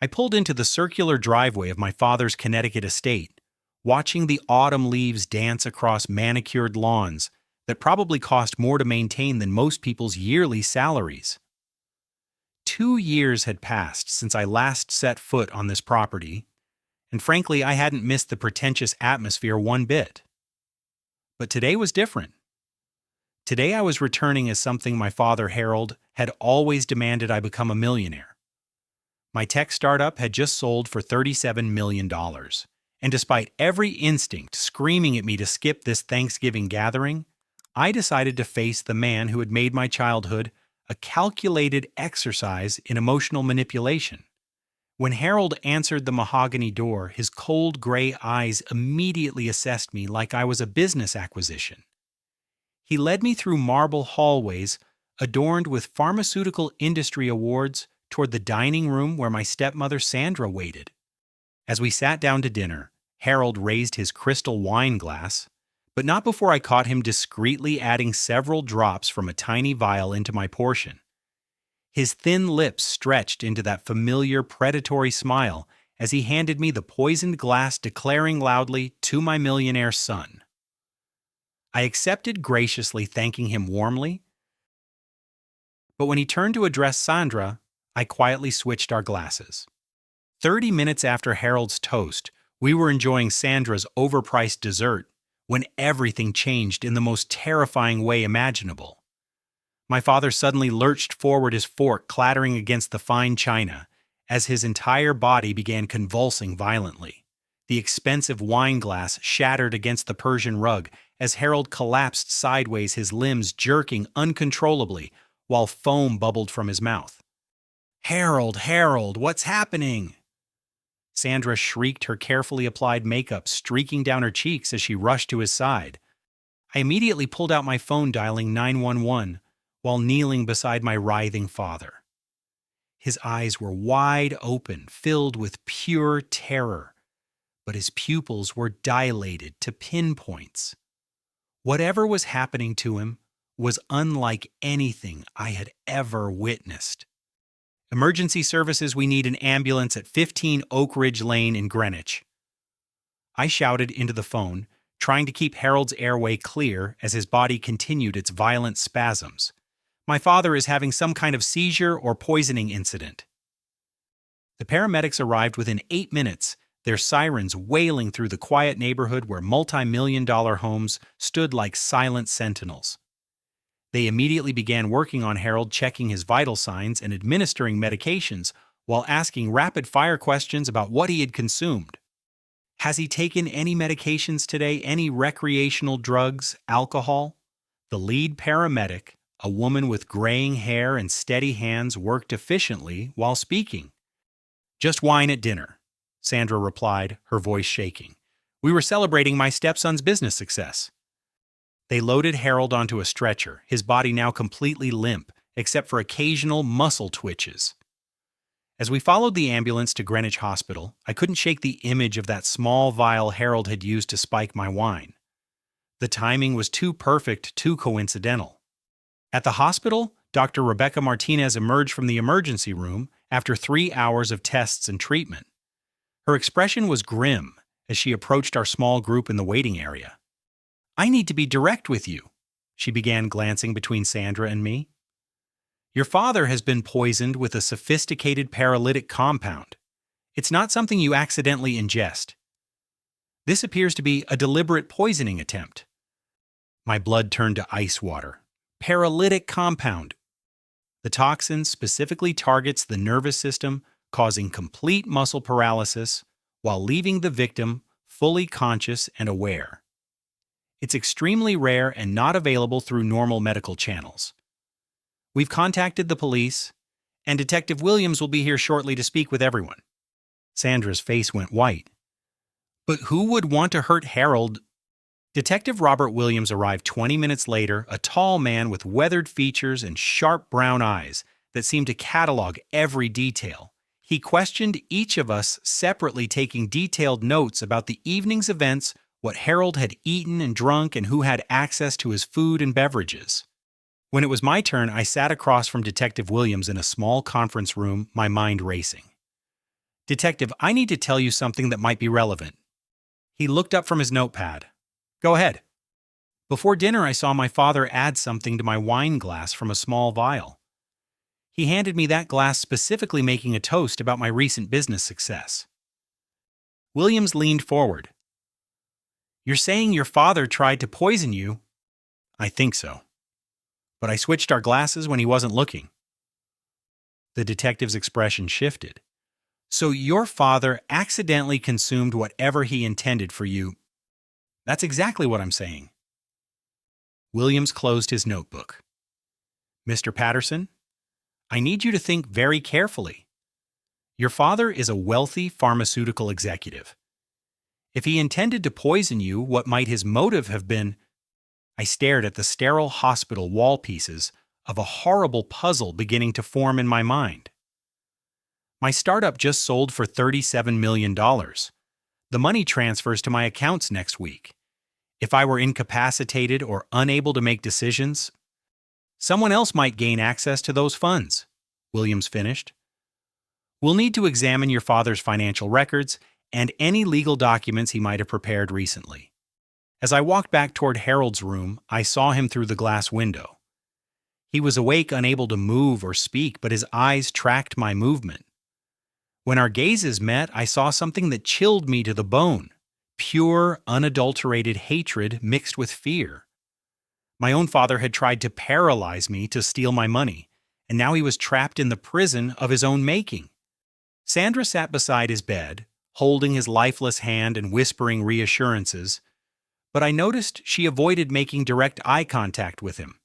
I pulled into the circular driveway of my father's Connecticut estate, watching the autumn leaves dance across manicured lawns that probably cost more to maintain than most people's yearly salaries. 2 years had passed since I last set foot on this property, and frankly, I hadn't missed the pretentious atmosphere one bit. But today was different. Today I was returning as something my father, Harold, had always demanded I become a millionaire. My tech startup had just sold for $37 million, and despite every instinct screaming at me to skip this Thanksgiving gathering, I decided to face the man who had made my childhood a calculated exercise in emotional manipulation. When Harold answered the mahogany door, his cold gray eyes immediately assessed me like I was a business acquisition. He led me through marble hallways adorned with pharmaceutical industry awards toward the dining room where my stepmother Sandra waited. As we sat down to dinner, Harold raised his crystal wine glass, but not before I caught him discreetly adding several drops from a tiny vial into my portion. His thin lips stretched into that familiar predatory smile as he handed me the poisoned glass, declaring loudly, "To my millionaire son." I accepted graciously, thanking him warmly, but when he turned to address Sandra, I quietly switched our glasses. 30 minutes after Harold's toast, we were enjoying Sandra's overpriced dessert when everything changed in the most terrifying way imaginable. My father suddenly lurched forward, his fork clattering against the fine china, as his entire body began convulsing violently. The expensive wine glass shattered against the Persian rug as Harold collapsed sideways, his limbs jerking uncontrollably while foam bubbled from his mouth. "Harold, Harold, what's happening?" Sandra shrieked, her carefully applied makeup streaking down her cheeks as she rushed to his side. I immediately pulled out my phone, dialing 911, while kneeling beside my writhing father. His eyes were wide open, filled with pure terror, but his pupils were dilated to pinpoints. Whatever was happening to him was unlike anything I had ever witnessed. "Emergency services, we need an ambulance at 15 Oak Ridge Lane in Greenwich." I shouted into the phone, trying to keep Harold's airway clear as his body continued its violent spasms. "My father is having some kind of seizure or poisoning incident." The paramedics arrived within 8 minutes, their sirens wailing through the quiet neighborhood where multi-million-dollar homes stood like silent sentinels. They immediately began working on Harold, checking his vital signs and administering medications while asking rapid-fire questions about what he had consumed. "Has he taken any medications today? Any recreational drugs, alcohol?" The lead paramedic, a woman with graying hair and steady hands, worked efficiently while speaking. "Just wine at dinner," Sandra replied, her voice shaking. "We were celebrating my stepson's business success." They loaded Harold onto a stretcher, his body now completely limp, except for occasional muscle twitches. As we followed the ambulance to Greenwich Hospital, I couldn't shake the image of that small vial Harold had used to spike my wine. The timing was too perfect, too coincidental. At the hospital, Dr. Rebecca Martinez emerged from the emergency room after 3 hours of tests and treatment. Her expression was grim as she approached our small group in the waiting area. "I need to be direct with you," she began, glancing between Sandra and me. "Your father has been poisoned with a sophisticated paralytic compound. It's not something you accidentally ingest. This appears to be a deliberate poisoning attempt." My blood turned to ice water. Paralytic compound. The toxin specifically targets the nervous system, causing complete muscle paralysis while leaving the victim fully conscious and aware. It's extremely rare and not available through normal medical channels. We've contacted the police, and Detective Williams will be here shortly to speak with everyone. Sandra's face went white. "But who would want to hurt Harold?" Detective Robert Williams arrived 20 minutes later, a tall man with weathered features and sharp brown eyes that seemed to catalog every detail. He questioned each of us separately, taking detailed notes about the evening's events, what Harold had eaten and drunk, and who had access to his food and beverages. When it was my turn, I sat across from Detective Williams in a small conference room, my mind racing. Detective, I need to tell you something that might be relevant. He looked up from his notepad. Go ahead. Before dinner, I saw my father add something to my wine glass from a small vial. He handed me that glass specifically making a toast about my recent business success. Williams leaned forward. You're saying your father tried to poison you? I think so. But I switched our glasses when he wasn't looking. The detective's expression shifted. So your father accidentally consumed whatever he intended for you. That's exactly what I'm saying. Williams closed his notebook. Mr. Patterson, I need you to think very carefully. Your father is a wealthy pharmaceutical executive. If he intended to poison you, what might his motive have been? I stared at the sterile hospital wall pieces of a horrible puzzle beginning to form in my mind. My startup just sold for $37 million. The money transfers to my accounts next week. If I were incapacitated or unable to make decisions, someone else might gain access to those funds, Williams finished. We'll need to examine your father's financial records and any legal documents he might have prepared recently. As I walked back toward Harold's room, I saw him through the glass window. He was awake, unable to move or speak, but his eyes tracked my movement. When our gazes met, I saw something that chilled me to the bone. Pure, unadulterated hatred mixed with fear. My own father had tried to paralyze me to steal my money, and now he was trapped in the prison of his own making. Sandra sat beside his bed, holding his lifeless hand and whispering reassurances, but I noticed she avoided making direct eye contact with him.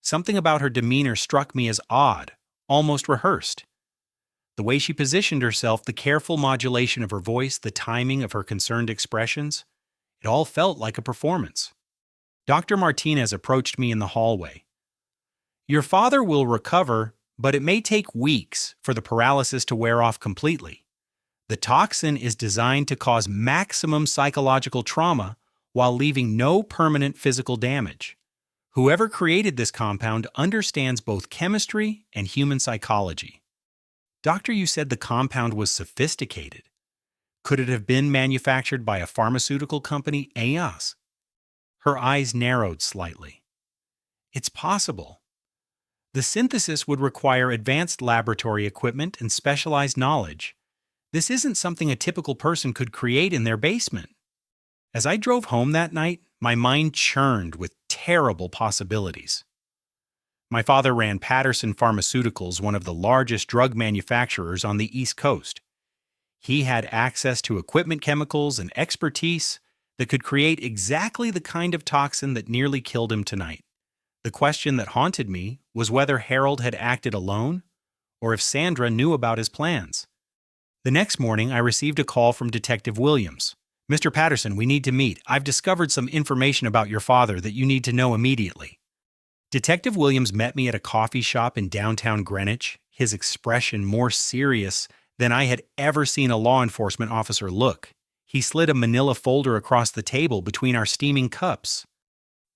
Something about her demeanor struck me as odd, almost rehearsed. The way she positioned herself, the careful modulation of her voice, the timing of her concerned expressions, it all felt like a performance. Dr. Martinez approached me in the hallway. Your father will recover, but it may take weeks for the paralysis to wear off completely. The toxin is designed to cause maximum psychological trauma while leaving no permanent physical damage. Whoever created this compound understands both chemistry and human psychology. Doctor, you said the compound was sophisticated. Could it have been manufactured by a pharmaceutical company? Yes. Her eyes narrowed slightly. It's possible. The synthesis would require advanced laboratory equipment and specialized knowledge. This isn't something a typical person could create in their basement. As I drove home that night, my mind churned with terrible possibilities. My father ran Patterson Pharmaceuticals, one of the largest drug manufacturers on the East Coast. He had access to equipment, chemicals, and expertise that could create exactly the kind of toxin that nearly killed him tonight. The question that haunted me was whether Harold had acted alone or if Sandra knew about his plans. The next morning, I received a call from Detective Williams. Mr. Patterson, we need to meet. I've discovered some information about your father that you need to know immediately. Detective Williams met me at a coffee shop in downtown Greenwich, his expression more serious than I had ever seen a law enforcement officer look. He slid a manila folder across the table between our steaming cups.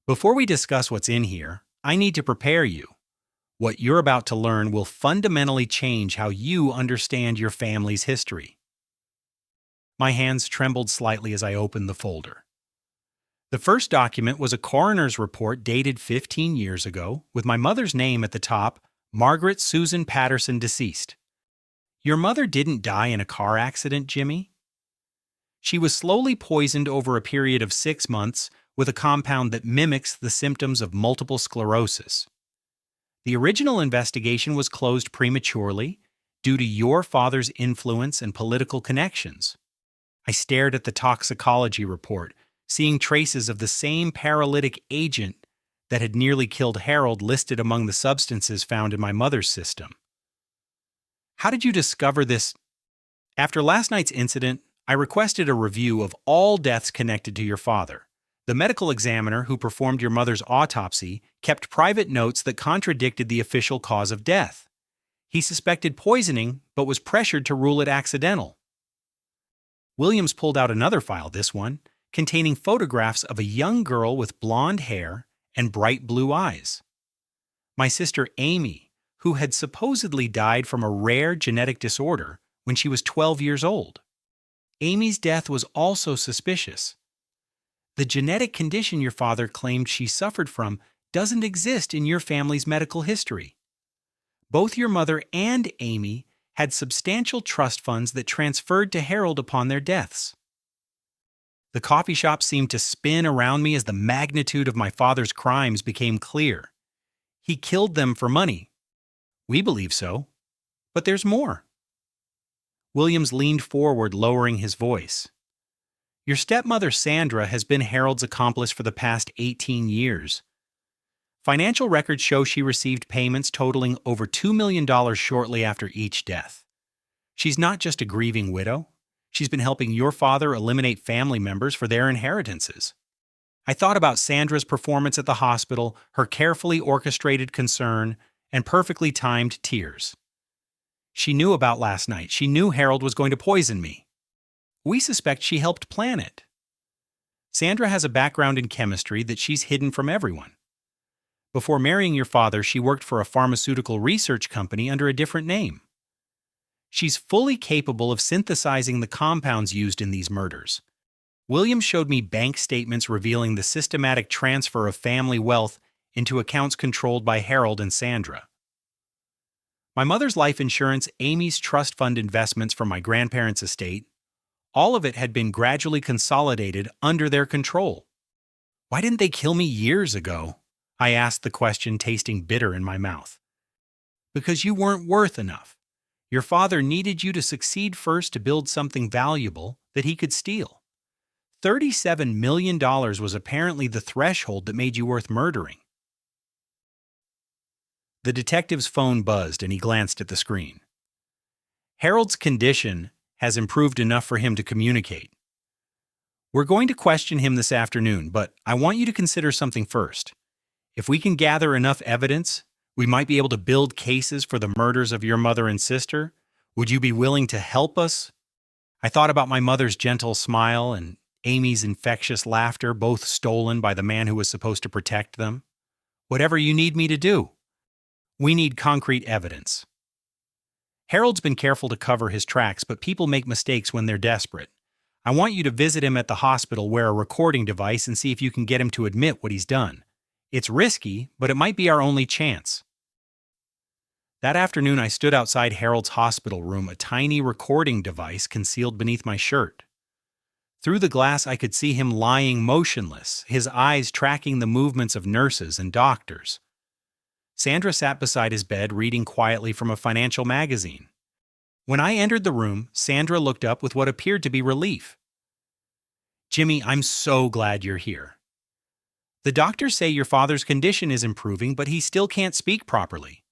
Before we discuss what's in here, I need to prepare you. What you're about to learn will fundamentally change how you understand your family's history. My hands trembled slightly as I opened the folder. The first document was a coroner's report dated 15 years ago, with my mother's name at the top, Margaret Susan Patterson, deceased. Your mother didn't die in a car accident, Jimmy? She was slowly poisoned over a period of 6 months with a compound that mimics the symptoms of multiple sclerosis. The original investigation was closed prematurely due to your father's influence and political connections. I stared at the toxicology report, seeing traces of the same paralytic agent that had nearly killed Harold listed among the substances found in my mother's system. How did you discover this? After last night's incident, I requested a review of all deaths connected to your father. The medical examiner who performed your mother's autopsy kept private notes that contradicted the official cause of death. He suspected poisoning, but was pressured to rule it accidental. Williams pulled out another file, this one, containing photographs of a young girl with blonde hair and bright blue eyes. My sister Amy, who had supposedly died from a rare genetic disorder, when she was 12 years old. Amy's death was also suspicious. The genetic condition your father claimed she suffered from doesn't exist in your family's medical history. Both your mother and Amy had substantial trust funds that transferred to Harold upon their deaths. The coffee shop seemed to spin around me as the magnitude of my father's crimes became clear. He killed them for money. We believe so. But there's more. Williams leaned forward, lowering his voice. Your stepmother Sandra has been Harold's accomplice for the past 18 years. Financial records show she received payments totaling over $2 million shortly after each death. She's not just a grieving widow. She's been helping your father eliminate family members for their inheritances. I thought about Sandra's performance at the hospital, her carefully orchestrated concern, and perfectly timed tears. She knew about last night. She knew Harold was going to poison me. We suspect she helped plan it. Sandra has a background in chemistry that she's hidden from everyone. Before marrying your father, she worked for a pharmaceutical research company under a different name. She's fully capable of synthesizing the compounds used in these murders. Williams showed me bank statements revealing the systematic transfer of family wealth into accounts controlled by Harold and Sandra. My mother's life insurance, Amy's trust fund investments from my grandparents' estate, all of it had been gradually consolidated under their control. Why didn't they kill me years ago? I asked the question, tasting bitter in my mouth. Because you weren't worth enough. Your father needed you to succeed first to build something valuable that he could steal. $37 million was apparently the threshold that made you worth murdering. The detective's phone buzzed and he glanced at the screen. Harold's condition has improved enough for him to communicate. We're going to question him this afternoon, but I want you to consider something first. If we can gather enough evidence, we might be able to build cases for the murders of your mother and sister. Would you be willing to help us? I thought about my mother's gentle smile and Amy's infectious laughter, both stolen by the man who was supposed to protect them. Whatever you need me to do. We need concrete evidence. Harold's been careful to cover his tracks, but people make mistakes when they're desperate. I want you to visit him at the hospital, wear a recording device, and see if you can get him to admit what he's done. It's risky, but it might be our only chance. That afternoon, I stood outside Harold's hospital room, a tiny recording device concealed beneath my shirt. Through the glass, I could see him lying motionless, his eyes tracking the movements of nurses and doctors. Sandra sat beside his bed, reading quietly from a financial magazine. When I entered the room, Sandra looked up with what appeared to be relief. Jimmy, I'm so glad you're here. The doctors say your father's condition is improving, but he still can't speak properly.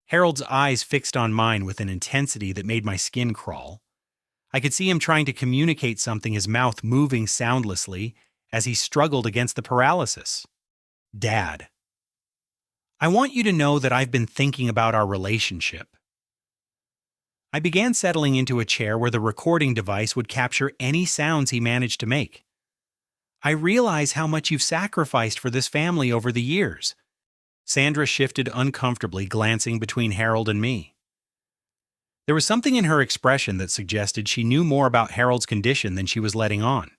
Harold's eyes fixed on mine with an intensity that made my skin crawl. I could see him trying to communicate something, his mouth moving soundlessly as he struggled against the paralysis. Dad, I want you to know that I've been thinking about our relationship. I began settling into a chair where the recording device would capture any sounds he managed to make. I realize how much you've sacrificed for this family over the years. Sandra shifted uncomfortably, glancing between Harold and me. There was something in her expression that suggested she knew more about Harold's condition than she was letting on.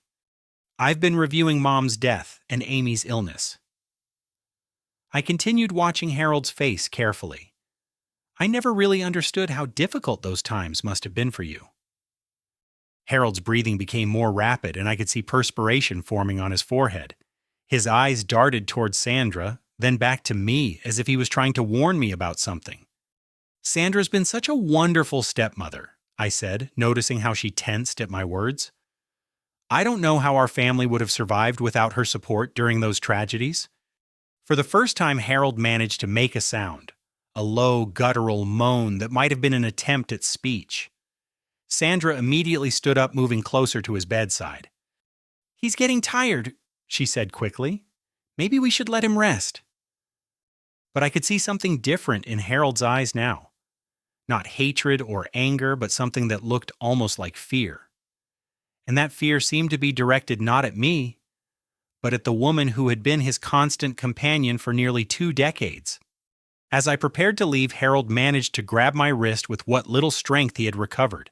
I've been reviewing Mom's death and Amy's illness. I continued watching Harold's face carefully. I never really understood how difficult those times must have been for you. Harold's breathing became more rapid, and I could see perspiration forming on his forehead. His eyes darted towards Sandra, then back to me, as if he was trying to warn me about something. Sandra's been such a wonderful stepmother, I said, noticing how she tensed at my words. I don't know how our family would have survived without her support during those tragedies. For the first time, Harold managed to make a sound, a low, guttural moan that might have been an attempt at speech. Sandra immediately stood up, moving closer to his bedside. He's getting tired, she said quickly. Maybe we should let him rest. But I could see something different in Harold's eyes now. Not hatred or anger, but something that looked almost like fear. And that fear seemed to be directed not at me, but at the woman who had been his constant companion for nearly 2 decades. As I prepared to leave, Harold managed to grab my wrist with what little strength he had recovered.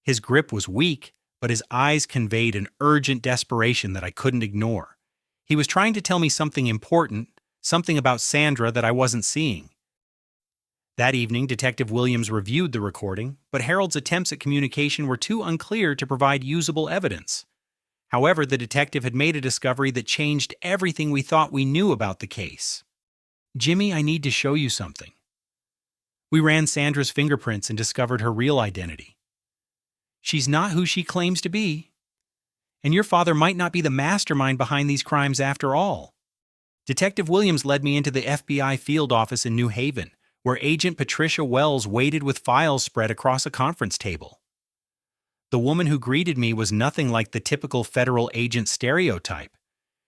His grip was weak, but his eyes conveyed an urgent desperation that I couldn't ignore. He was trying to tell me something important, something about Sandra that I wasn't seeing. That evening, Detective Williams reviewed the recording, but Harold's attempts at communication were too unclear to provide usable evidence. However, the detective had made a discovery that changed everything we thought we knew about the case. "Jimmy, I need to show you something." We ran Sandra's fingerprints and discovered her real identity. She's not who she claims to be. And your father might not be the mastermind behind these crimes after all. Detective Williams led me into the FBI field office in New Haven, where Agent Patricia Wells waited with files spread across a conference table. The woman who greeted me was nothing like the typical federal agent stereotype.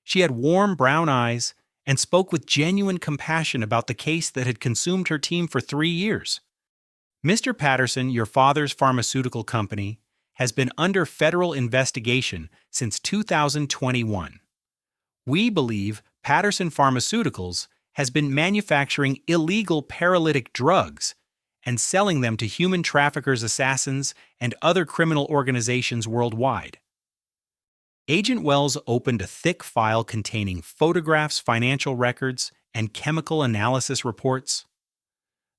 She had warm brown eyes and spoke with genuine compassion about the case that had consumed her team for 3 years. "Mr. Patterson, your father's pharmaceutical company, has been under federal investigation since 2021. We believe Patterson Pharmaceuticals has been manufacturing illegal paralytic drugs and selling them to human traffickers, assassins, and other criminal organizations worldwide." Agent Wells opened a thick file containing photographs, financial records, and chemical analysis reports.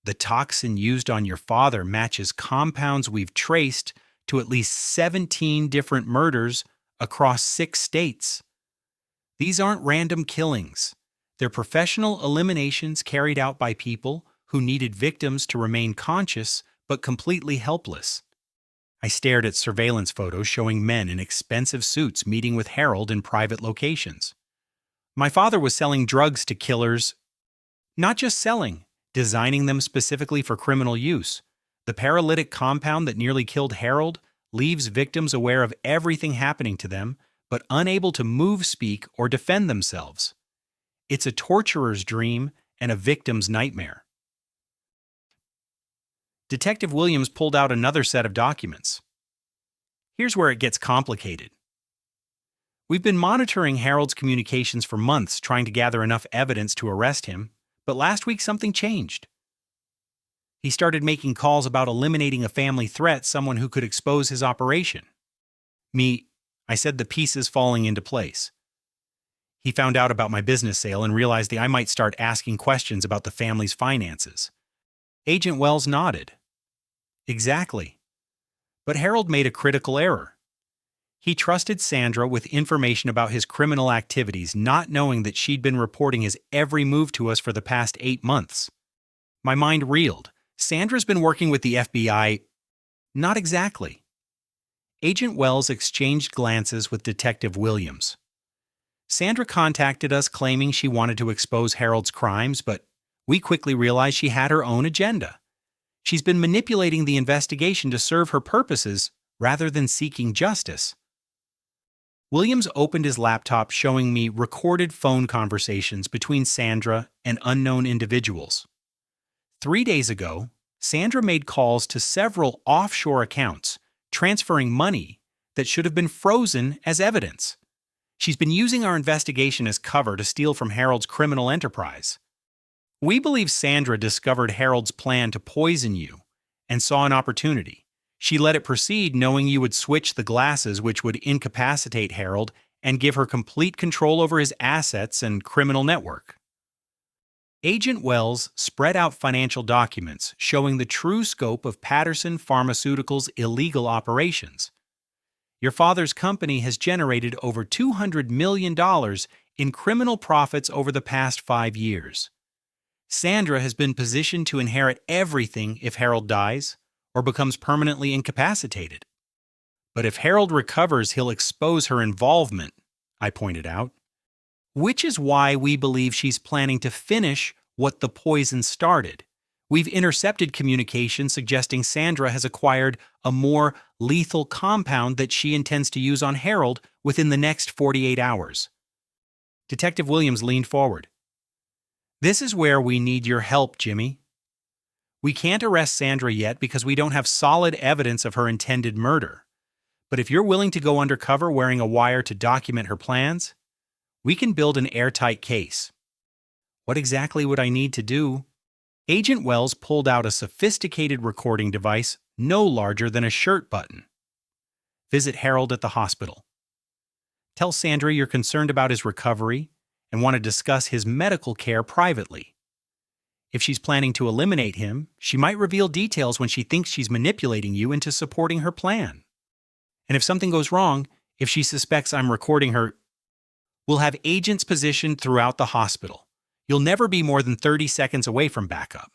"The toxin used on your father matches compounds we've traced to at least 17 different murders across 6 states. These aren't random killings. They're professional eliminations carried out by people who needed victims to remain conscious but completely helpless." I stared at surveillance photos showing men in expensive suits meeting with Harold in private locations. My father was selling drugs to killers. Not just selling, designing them specifically for criminal use. The paralytic compound that nearly killed Harold leaves victims aware of everything happening to them, but unable to move, speak, or defend themselves. It's a torturer's dream and a victim's nightmare. Detective Williams pulled out another set of documents. Here's where it gets complicated. We've been monitoring Harold's communications for months, trying to gather enough evidence to arrest him, but last week something changed. He started making calls about eliminating a family threat, someone who could expose his operation. I said, the pieces falling into place. He found out about my business sale and realized that I might start asking questions about the family's finances. Agent Wells nodded. Exactly. But Harold made a critical error. He trusted Sandra with information about his criminal activities, not knowing that she'd been reporting his every move to us for the past 8 months. My mind reeled. Sandra's been working with the FBI. Not exactly. Agent Wells exchanged glances with Detective Williams. Sandra contacted us claiming she wanted to expose Harold's crimes, but we quickly realized she had her own agenda. She's been manipulating the investigation to serve her purposes rather than seeking justice. Williams opened his laptop, showing me recorded phone conversations between Sandra and unknown individuals. 3 days ago, Sandra made calls to several offshore accounts, transferring money that should have been frozen as evidence. She's been using our investigation as cover to steal from Harold's criminal enterprise. We believe Sandra discovered Harold's plan to poison you and saw an opportunity. She let it proceed, knowing you would switch the glasses, which would incapacitate Harold and give her complete control over his assets and criminal network. Agent Wells spread out financial documents showing the true scope of Patterson Pharmaceuticals' illegal operations. Your father's company has generated over $200 million in criminal profits over the past 5 years. Sandra has been positioned to inherit everything if Harold dies or becomes permanently incapacitated. But if Harold recovers, he'll expose her involvement, I pointed out. Which is why we believe she's planning to finish what the poison started. We've intercepted communication suggesting Sandra has acquired a more lethal compound that she intends to use on Harold within the next 48 hours. Detective Williams leaned forward. This is where we need your help, Jimmy. We can't arrest Sandra yet because we don't have solid evidence of her intended murder. But if you're willing to go undercover wearing a wire to document her plans, we can build an airtight case. What exactly would I need to do? Agent Wells pulled out a sophisticated recording device no larger than a shirt button. Visit Harold at the hospital. Tell Sandra you're concerned about his recovery and want to discuss his medical care privately. If she's planning to eliminate him, she might reveal details when she thinks she's manipulating you into supporting her plan. And if something goes wrong, if she suspects I'm recording her, we'll have agents positioned throughout the hospital. You'll never be more than 30 seconds away from backup.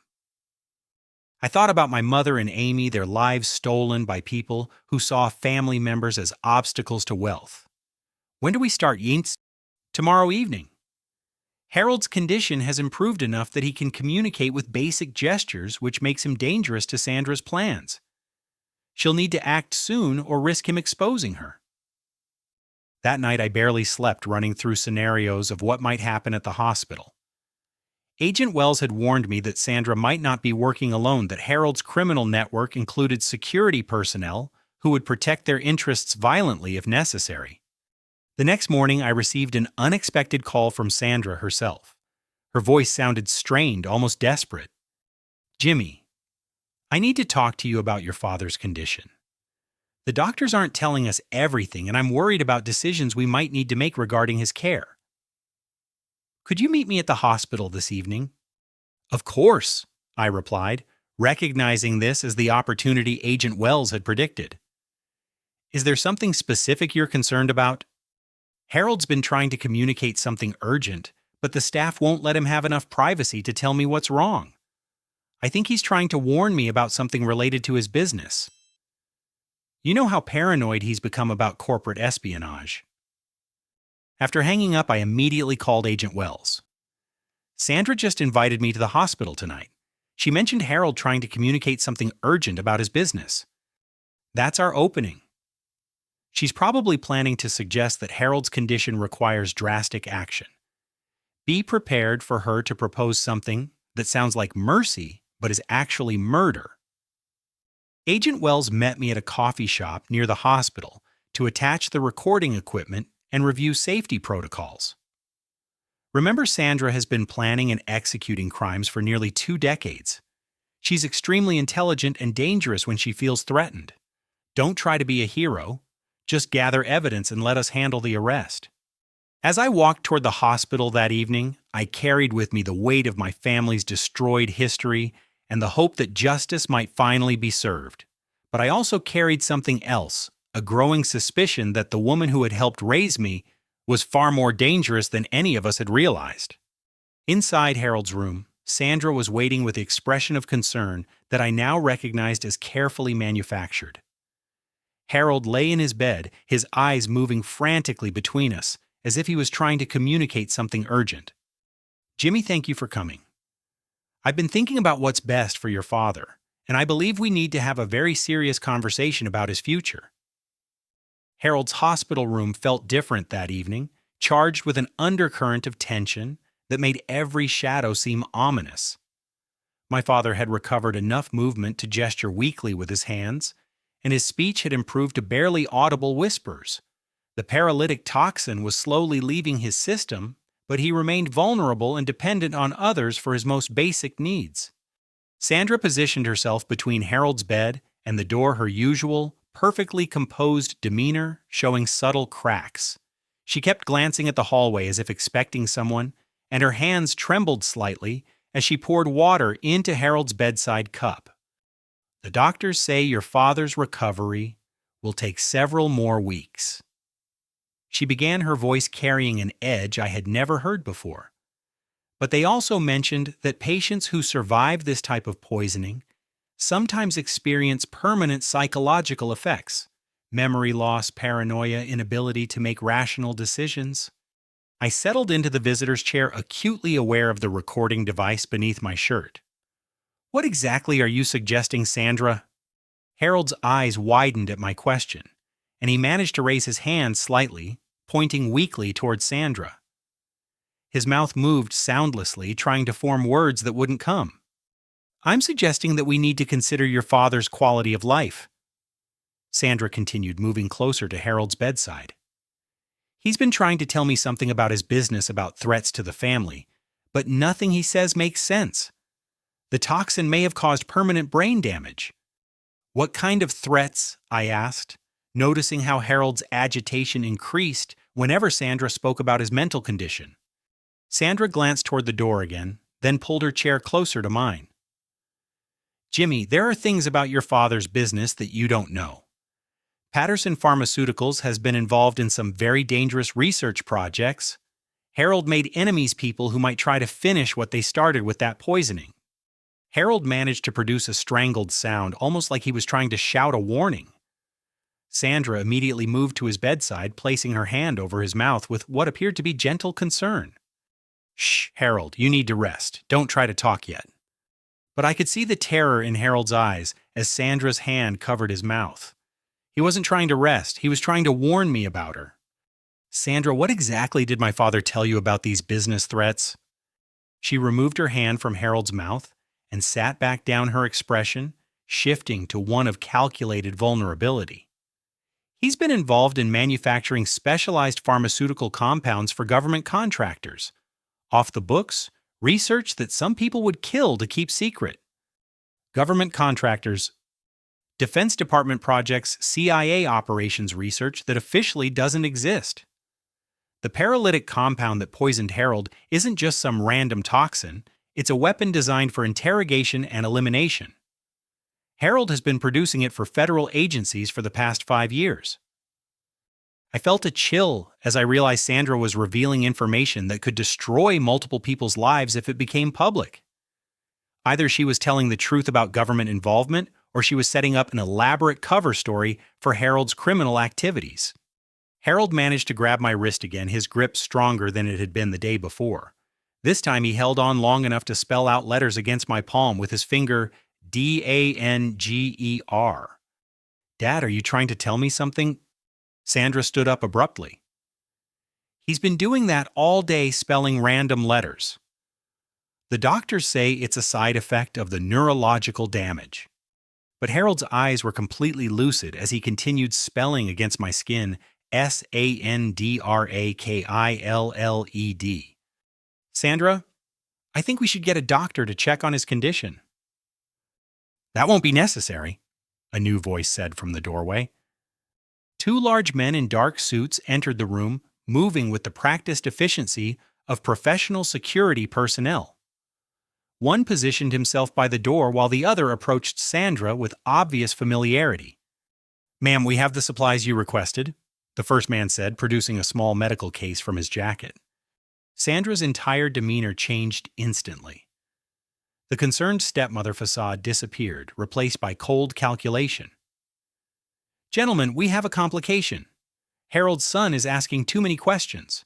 I thought about my mother and Amy, their lives stolen by people who saw family members as obstacles to wealth. When do we start, Yints? Tomorrow evening. Harold's condition has improved enough that he can communicate with basic gestures, which makes him dangerous to Sandra's plans. She'll need to act soon or risk him exposing her. That night I barely slept, running through scenarios of what might happen at the hospital. Agent Wells had warned me that Sandra might not be working alone, that Harold's criminal network included security personnel who would protect their interests violently if necessary. The next morning, I received an unexpected call from Sandra herself. Her voice sounded strained, almost desperate. "Jimmy, I need to talk to you about your father's condition. The doctors aren't telling us everything, and I'm worried about decisions we might need to make regarding his care. Could you meet me at the hospital this evening?" "Of course," I replied, recognizing this as the opportunity Agent Wells had predicted. "Is there something specific you're concerned about?" "Harold's been trying to communicate something urgent, but the staff won't let him have enough privacy to tell me what's wrong. I think he's trying to warn me about something related to his business. You know how paranoid he's become about corporate espionage." After hanging up, I immediately called Agent Wells. "Sandra just invited me to the hospital tonight. She mentioned Harold trying to communicate something urgent about his business. That's our opening. She's probably planning to suggest that Harold's condition requires drastic action. Be prepared for her to propose something that sounds like mercy, but is actually murder." Agent Wells met me at a coffee shop near the hospital to attach the recording equipment and review safety protocols. Remember, Sandra has been planning and executing crimes for nearly 2 decades. She's extremely intelligent and dangerous when she feels threatened. Don't try to be a hero. Just gather evidence and let us handle the arrest. As I walked toward the hospital that evening, I carried with me the weight of my family's destroyed history and the hope that justice might finally be served. But I also carried something else, a growing suspicion that the woman who had helped raise me was far more dangerous than any of us had realized. Inside Harold's room, Sandra was waiting with the expression of concern that I now recognized as carefully manufactured. Harold lay in his bed, his eyes moving frantically between us, as if he was trying to communicate something urgent. "Jimmy, thank you for coming. I've been thinking about what's best for your father, and I believe we need to have a very serious conversation about his future." Harold's hospital room felt different that evening, charged with an undercurrent of tension that made every shadow seem ominous. My father had recovered enough movement to gesture weakly with his hands, and his speech had improved to barely audible whispers. The paralytic toxin was slowly leaving his system, but he remained vulnerable and dependent on others for his most basic needs. Sandra positioned herself between Harold's bed and the door, her usual, perfectly composed demeanor showing subtle cracks. She kept glancing at the hallway as if expecting someone, and her hands trembled slightly as she poured water into Harold's bedside cup. "The doctors say your father's recovery will take several more weeks." She began, her voice carrying an edge I had never heard before. "But they also mentioned that patients who survive this type of poisoning sometimes experience permanent psychological effects: memory loss, paranoia, inability to make rational decisions." I settled into the visitor's chair, acutely aware of the recording device beneath my shirt. "What exactly are you suggesting, Sandra?" Harold's eyes widened at my question, and he managed to raise his hand slightly, pointing weakly toward Sandra. His mouth moved soundlessly, trying to form words that wouldn't come. "I'm suggesting that we need to consider your father's quality of life." Sandra continued, moving closer to Harold's bedside. "He's been trying to tell me something about his business, about threats to the family, but nothing he says makes sense. The toxin may have caused permanent brain damage." "What kind of threats?" I asked, noticing how Harold's agitation increased whenever Sandra spoke about his mental condition. Sandra glanced toward the door again, then pulled her chair closer to mine. Jimmy, there are things about your father's business that you don't know. Patterson Pharmaceuticals has been involved in some very dangerous research projects. Harold made enemies people who might try to finish what they started with that poisoning. Harold managed to produce a strangled sound, almost like he was trying to shout a warning. Sandra immediately moved to his bedside, placing her hand over his mouth with what appeared to be gentle concern. Shh, Harold, you need to rest. Don't try to talk yet. But I could see the terror in Harold's eyes as Sandra's hand covered his mouth. He wasn't trying to rest, he was trying to warn me about her. Sandra, what exactly did my father tell you about these business threats? She removed her hand from Harold's mouth and sat back down, her expression shifting to one of calculated vulnerability. He's been involved in manufacturing specialized pharmaceutical compounds for government contractors. Off the books, research that some people would kill to keep secret. Government contractors, Defense Department projects, CIA operations research that officially doesn't exist. The paralytic compound that poisoned Harold isn't just some random toxin, it's a weapon designed for interrogation and elimination. Harold has been producing it for federal agencies for the past 5 years. I felt a chill as I realized Sandra was revealing information that could destroy multiple people's lives if it became public. Either she was telling the truth about government involvement, or she was setting up an elaborate cover story for Harold's criminal activities. Harold managed to grab my wrist again, his grip stronger than it had been the day before. This time he held on long enough to spell out letters against my palm with his finger, Danger. Dad, are you trying to tell me something? Sandra stood up abruptly. He's been doing that all day, spelling random letters. The doctors say it's a side effect of the neurological damage. But Harold's eyes were completely lucid as he continued spelling against my skin, Sandrakilled. Sandra, I think we should get a doctor to check on his condition. That won't be necessary, a new voice said from the doorway. 2 large men in dark suits entered the room, moving with the practiced efficiency of professional security personnel. One positioned himself by the door while the other approached Sandra with obvious familiarity. Ma'am, we have the supplies you requested, the first man said, producing a small medical case from his jacket. Sandra's entire demeanor changed instantly. The concerned stepmother facade disappeared, replaced by cold calculation. Gentlemen, we have a complication. Harold's son is asking too many questions.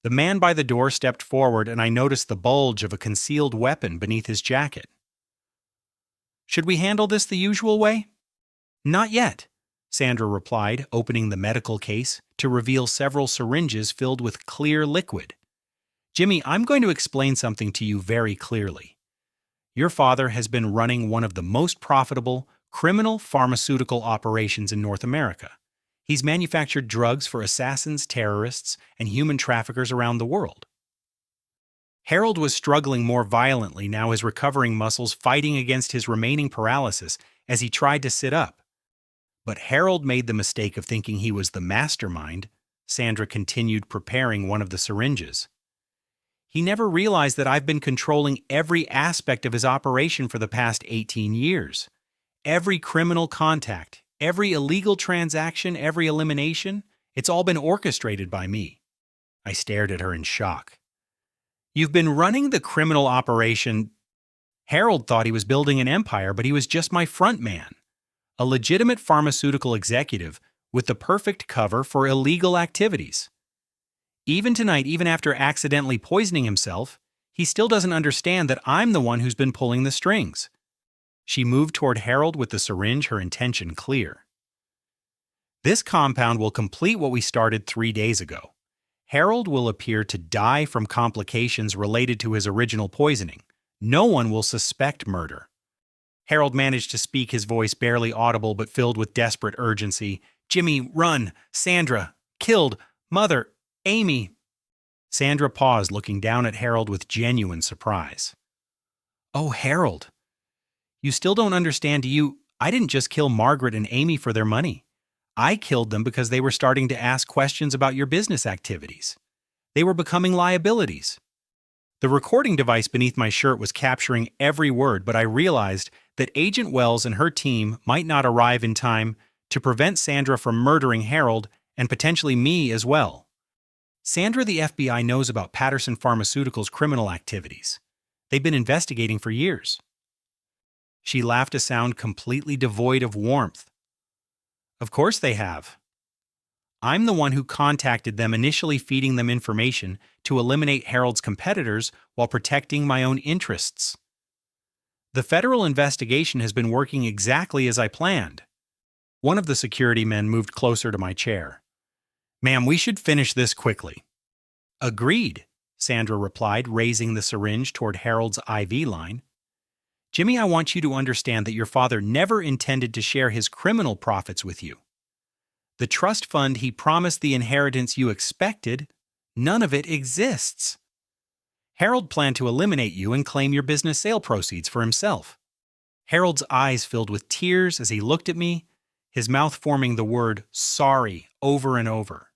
The man by the door stepped forward and I noticed the bulge of a concealed weapon beneath his jacket. Should we handle this the usual way? Not yet, Sandra replied, opening the medical case to reveal several syringes filled with clear liquid. Jimmy, I'm going to explain something to you very clearly. Your father has been running one of the most profitable criminal pharmaceutical operations in North America. He's manufactured drugs for assassins, terrorists, and human traffickers around the world. Harold was struggling more violently now, his recovering muscles fighting against his remaining paralysis as he tried to sit up. But Harold made the mistake of thinking he was the mastermind. Sandra continued preparing one of the syringes. He never realized that I've been controlling every aspect of his operation for the past 18 years. Every criminal contact, every illegal transaction, every elimination, it's all been orchestrated by me. I stared at her in shock. You've been running the criminal operation. Harold thought he was building an empire, but he was just my front man. A legitimate pharmaceutical executive with the perfect cover for illegal activities. Even tonight, even after accidentally poisoning himself, he still doesn't understand that I'm the one who's been pulling the strings. She moved toward Harold with the syringe, her intention clear. This compound will complete what we started 3 days ago. Harold will appear to die from complications related to his original poisoning. No one will suspect murder. Harold managed to speak, his voice barely audible but filled with desperate urgency. Jimmy, run! Sandra! Killed! Mother! Amy! Sandra paused, looking down at Harold with genuine surprise. Oh, Harold! You still don't understand, do you? I didn't just kill Margaret and Amy for their money. I killed them because they were starting to ask questions about your business activities. They were becoming liabilities. The recording device beneath my shirt was capturing every word, but I realized that Agent Wells and her team might not arrive in time to prevent Sandra from murdering Harold and potentially me as well. Sandra, the FBI knows about Patterson Pharmaceutical's criminal activities. They've been investigating for years. She laughed a sound completely devoid of warmth. Of course they have. I'm the one who contacted them, initially feeding them information to eliminate Harold's competitors while protecting my own interests. The federal investigation has been working exactly as I planned. One of the security men moved closer to my chair. Ma'am, we should finish this quickly. Agreed, Sandra replied, raising the syringe toward Harold's IV line. Jimmy, I want you to understand that your father never intended to share his criminal profits with you. The trust fund he promised the inheritance you expected, none of it exists. Harold planned to eliminate you and claim your business sale proceeds for himself. Harold's eyes filled with tears as he looked at me, his mouth forming the word sorry over and over.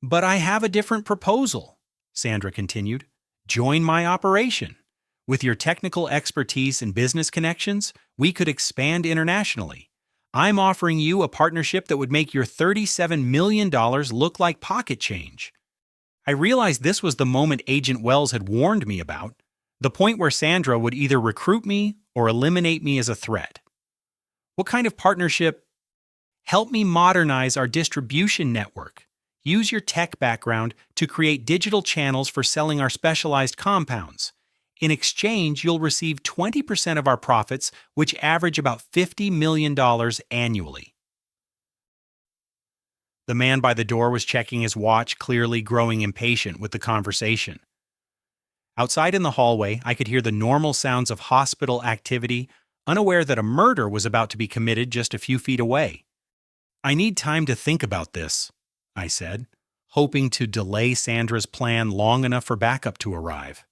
But I have a different proposal, Sandra continued. Join my operation. With your technical expertise and business connections, we could expand internationally. I'm offering you a partnership that would make your $37 million look like pocket change. I realized this was the moment Agent Wells had warned me about, the point where Sandra would either recruit me or eliminate me as a threat. What kind of partnership? Help me modernize our distribution network. Use your tech background to create digital channels for selling our specialized compounds. In exchange, you'll receive 20% of our profits, which average about $50 million annually. The man by the door was checking his watch, clearly growing impatient with the conversation. Outside in the hallway, I could hear the normal sounds of hospital activity, unaware that a murder was about to be committed just a few feet away. I need time to think about this, I said, hoping to delay Sandra's plan long enough for backup to arrive.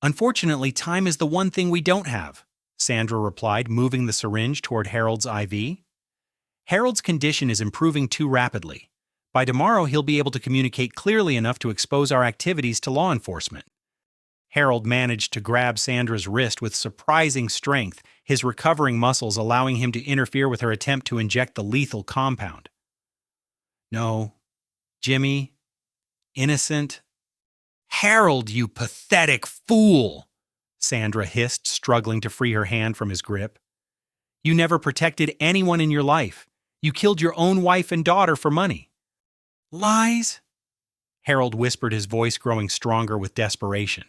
Unfortunately, time is the one thing we don't have, Sandra replied, moving the syringe toward Harold's IV. Harold's condition is improving too rapidly. By tomorrow, he'll be able to communicate clearly enough to expose our activities to law enforcement. Harold managed to grab Sandra's wrist with surprising strength, his recovering muscles allowing him to interfere with her attempt to inject the lethal compound. No, Jimmy, innocent. Harold, you pathetic fool, Sandra hissed, struggling to free her hand from his grip. You never protected anyone in your life. You killed your own wife and daughter for money. Lies? Harold whispered, his voice growing stronger with desperation.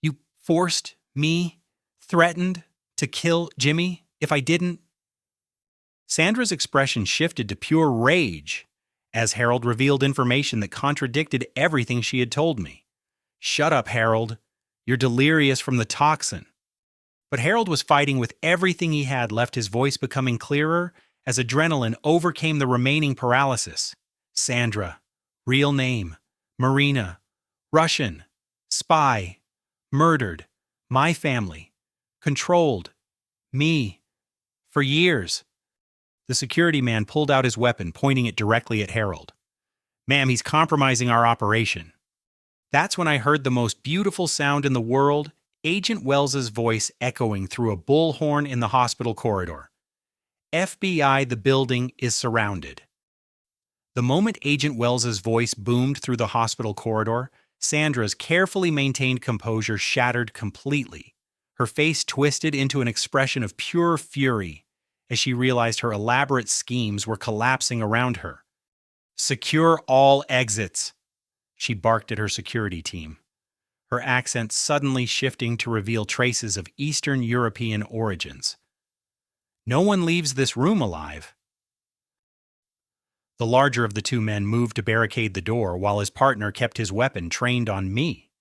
You forced me, threatened to kill Jimmy if I didn't. Sandra's expression shifted to pure rage as Harold revealed information that contradicted everything she had told me. Shut up, Harold. You're delirious from the toxin. But Harold was fighting with everything he had left, his voice becoming clearer as adrenaline overcame the remaining paralysis. Sandra, real name, Marina, Russian, spy, murdered, my family, controlled, me, for years. The security man pulled out his weapon, pointing it directly at Harold. Ma'am, he's compromising our operation. That's when I heard the most beautiful sound in the world, Agent Wells's voice echoing through a bullhorn in the hospital corridor. FBI, the building is surrounded. The moment Agent Wells's voice boomed through the hospital corridor, Sandra's carefully maintained composure shattered completely. Her face twisted into an expression of pure fury as she realized her elaborate schemes were collapsing around her. Secure all exits, she barked at her security team, her accent suddenly shifting to reveal traces of Eastern European origins. No one leaves this room alive. The larger of the two men moved to barricade the door while his partner kept his weapon trained on me.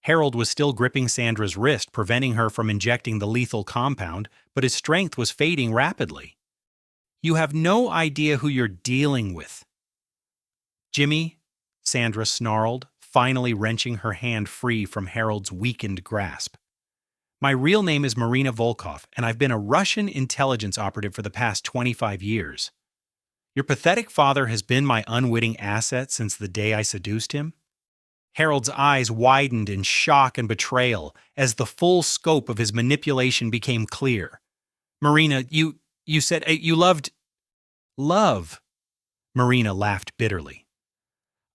Harold was still gripping Sandra's wrist, preventing her from injecting the lethal compound, but his strength was fading rapidly. You have no idea who you're dealing with. Jimmy, Sandra snarled, finally wrenching her hand free from Harold's weakened grasp. My real name is Marina Volkov, and I've been a Russian intelligence operative for the past 25 years. Your pathetic father has been my unwitting asset since the day I seduced him? Harold's eyes widened in shock and betrayal as the full scope of his manipulation became clear. Marina, you said you loved. Love. Marina laughed bitterly.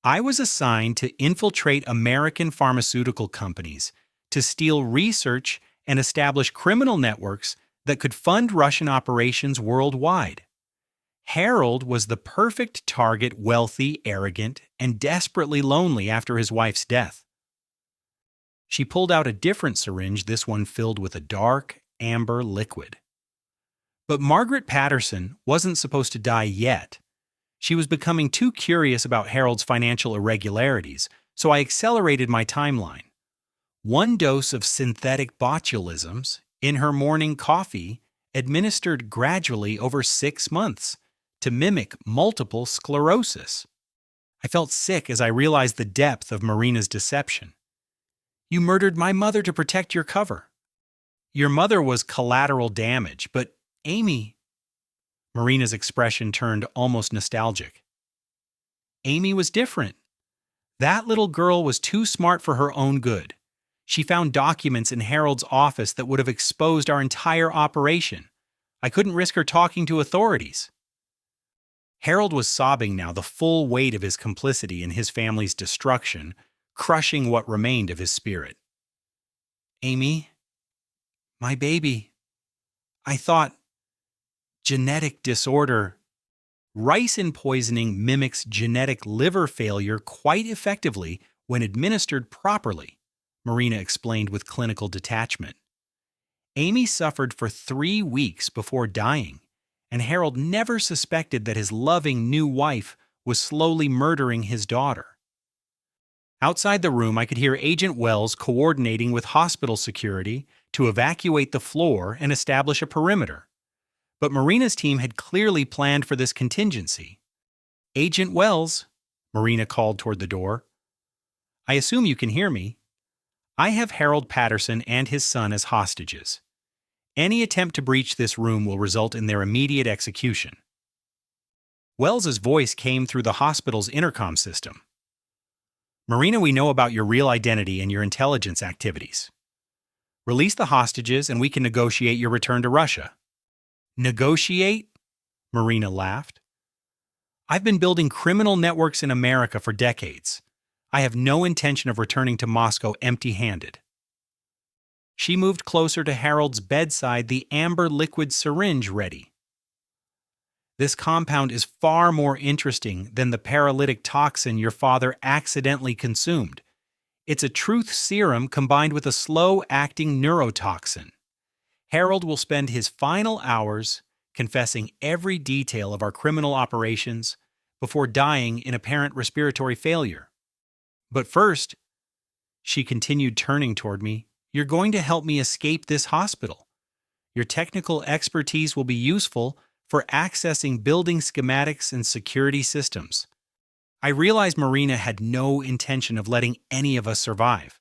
I was assigned to infiltrate American pharmaceutical companies, to steal research and establish criminal networks that could fund Russian operations worldwide. Harold was the perfect target, wealthy, arrogant, and desperately lonely after his wife's death. She pulled out a different syringe, this one filled with a dark, amber liquid. But Margaret Patterson wasn't supposed to die yet. She was becoming too curious about Harold's financial irregularities, so I accelerated my timeline. One dose of synthetic botulisms in her morning coffee, administered gradually over 6 months, to mimic multiple sclerosis. I felt sick as I realized the depth of Marina's deception. You murdered my mother to protect your cover. Your mother was collateral damage, but Amy... Marina's expression turned almost nostalgic. Amy was different. That little girl was too smart for her own good. She found documents in Harold's office that would have exposed our entire operation. I couldn't risk her talking to authorities. Harold was sobbing now, the full weight of his complicity in his family's destruction, crushing what remained of his spirit. Amy, my baby, I thought genetic disorder. Ricin poisoning mimics genetic liver failure quite effectively when administered properly, Marina explained with clinical detachment. Amy suffered for 3 weeks before dying, and Harold never suspected that his loving new wife was slowly murdering his daughter. Outside the room, I could hear Agent Wells coordinating with hospital security to evacuate the floor and establish a perimeter. But Marina's team had clearly planned for this contingency. Agent Wells, Marina called toward the door. I assume you can hear me. I have Harold Patterson and his son as hostages. Any attempt to breach this room will result in their immediate execution. Wells's voice came through the hospital's intercom system. Marina, we know about your real identity and your intelligence activities. Release the hostages and we can negotiate your return to Russia. Negotiate? Marina laughed. I've been building criminal networks in America for decades. I have no intention of returning to Moscow empty-handed. She moved closer to Harold's bedside, the amber liquid syringe ready. This compound is far more interesting than the paralytic toxin your father accidentally consumed. It's a truth serum combined with a slow-acting neurotoxin. Harold will spend his final hours confessing every detail of our criminal operations before dying in apparent respiratory failure. But first, she continued, turning toward me, you're going to help me escape this hospital. Your technical expertise will be useful for accessing building schematics and security systems. I realized Marina had no intention of letting any of us survive.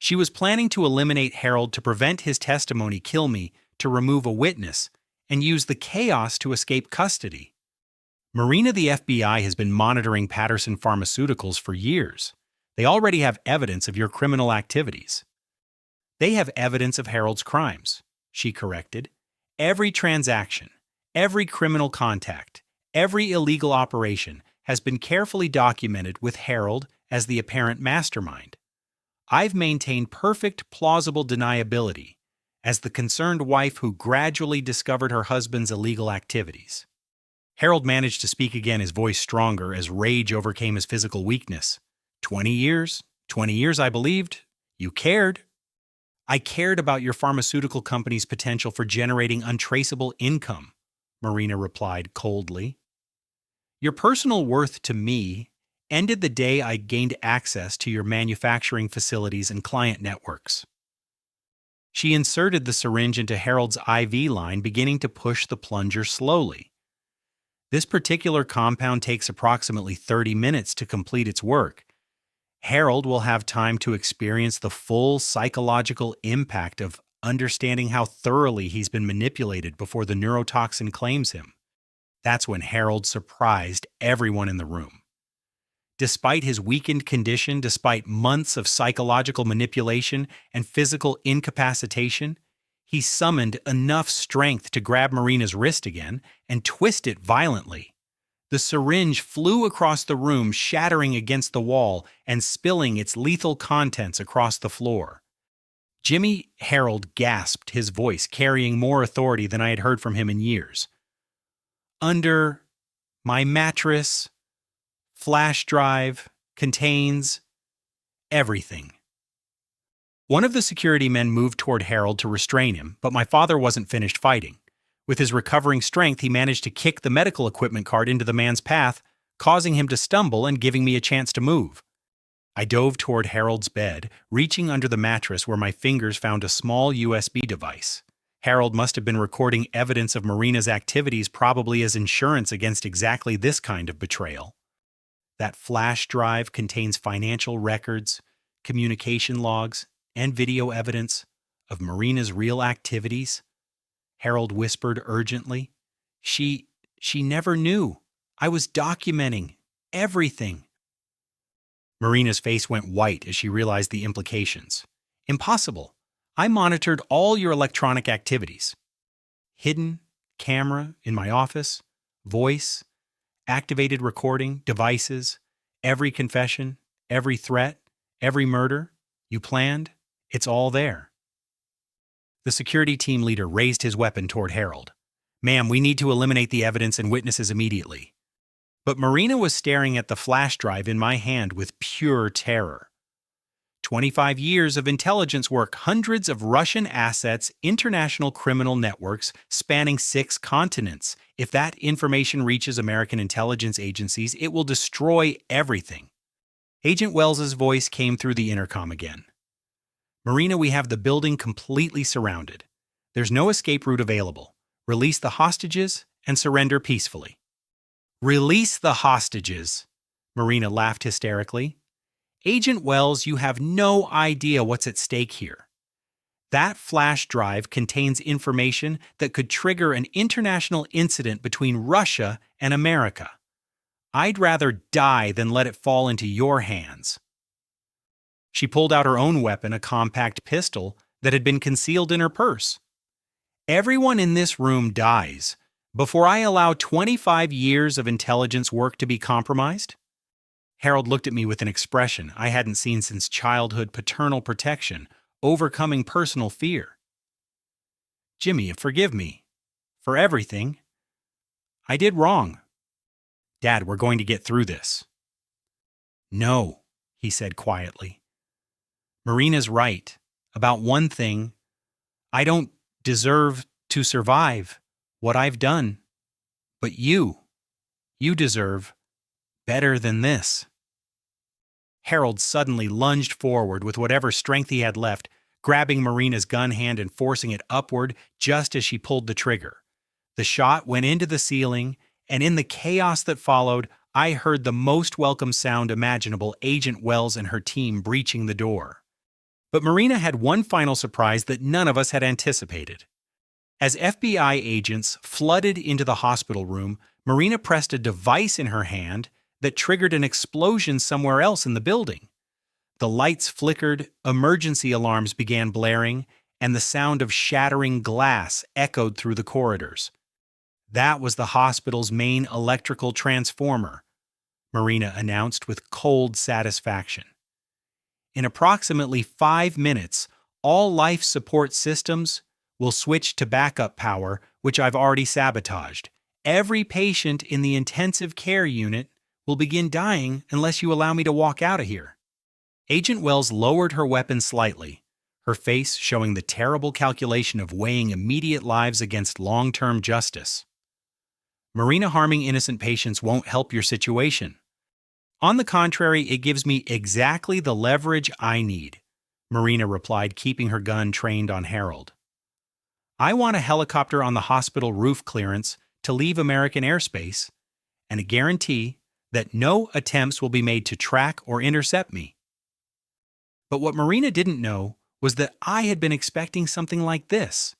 She was planning to eliminate Harold to prevent his testimony, kill me, to remove a witness, and use the chaos to escape custody. Marina, the FBI has been monitoring Patterson Pharmaceuticals for years. They already have evidence of your criminal activities. They have evidence of Harold's crimes, she corrected. Every transaction, every criminal contact, every illegal operation has been carefully documented with Harold as the apparent mastermind. I've maintained perfect plausible deniability as the concerned wife who gradually discovered her husband's illegal activities. Harold managed to speak again, his voice stronger as rage overcame his physical weakness. 20 years I believed. You cared. I cared about your pharmaceutical company's potential for generating untraceable income, Marina replied coldly. Your personal worth to me ended the day I gained access to your manufacturing facilities and client networks. She inserted the syringe into Harold's IV line, beginning to push the plunger slowly. This particular compound takes approximately 30 minutes to complete its work. Harold will have time to experience the full psychological impact of understanding how thoroughly he's been manipulated before the neurotoxin claims him. That's when Harold surprised everyone in the room. Despite his weakened condition, despite months of psychological manipulation and physical incapacitation, he summoned enough strength to grab Marina's wrist again and twist it violently. The syringe flew across the room, shattering against the wall and spilling its lethal contents across the floor. Jimmy Harold gasped, his voice carrying more authority than I had heard from him in years. Under my mattress, flash drive contains everything. One of the security men moved toward Harold to restrain him, but my father wasn't finished fighting. With his recovering strength, he managed to kick the medical equipment cart into the man's path, causing him to stumble and giving me a chance to move. I dove toward Harold's bed, reaching under the mattress where my fingers found a small USB device. Harold must have been recording evidence of Marina's activities, probably as insurance against exactly this kind of betrayal. That flash drive contains financial records, communication logs, and video evidence of Marina's real activities. Harold whispered urgently. She never knew. I was documenting everything. Marina's face went white as she realized the implications. Impossible. I monitored all your electronic activities. Hidden camera in my office, voice, activated recording, devices, every confession, every threat, every murder you planned, it's all there. The security team leader raised his weapon toward Harold. Ma'am, we need to eliminate the evidence and witnesses immediately. But Marina was staring at the flash drive in my hand with pure terror. 25 years of intelligence work, hundreds of Russian assets, international criminal networks spanning 6 continents. If that information reaches American intelligence agencies, it will destroy everything. Agent Wells's voice came through the intercom again. Marina, we have the building completely surrounded. There's no escape route available. Release the hostages and surrender peacefully. Release the hostages, Marina laughed hysterically. Agent Wells, you have no idea what's at stake here. That flash drive contains information that could trigger an international incident between Russia and America. I'd rather die than let it fall into your hands. She pulled out her own weapon, a compact pistol that had been concealed in her purse. Everyone in this room dies before I allow 25 years of intelligence work to be compromised. Harold looked at me with an expression I hadn't seen since childhood: paternal protection, overcoming personal fear. Jimmy, forgive me for everything. I did wrong. Dad, we're going to get through this. No, he said quietly. Marina's right about one thing. I don't deserve to survive what I've done. But you deserve better than this. Harold suddenly lunged forward with whatever strength he had left, grabbing Marina's gun hand and forcing it upward just as she pulled the trigger. The shot went into the ceiling, and in the chaos that followed, I heard the most welcome sound imaginable: Agent Wells and her team breaching the door. But Marina had one final surprise that none of us had anticipated. As FBI agents flooded into the hospital room, Marina pressed a device in her hand that triggered an explosion somewhere else in the building. The lights flickered, emergency alarms began blaring, and the sound of shattering glass echoed through the corridors. That was the hospital's main electrical transformer, Marina announced with cold satisfaction. In approximately 5 minutes, all life support systems will switch to backup power, which I've already sabotaged. Every patient in the intensive care unit will begin dying unless you allow me to walk out of here. Agent Wells lowered her weapon slightly, her face showing the terrible calculation of weighing immediate lives against long-term justice. Marina, harming innocent patients won't help your situation. On the contrary, it gives me exactly the leverage I need, Marina replied, keeping her gun trained on Harold. I want a helicopter on the hospital roof clearance to leave American airspace, and a guarantee that no attempts will be made to track or intercept me. But what Marina didn't know was that I had been expecting something like this.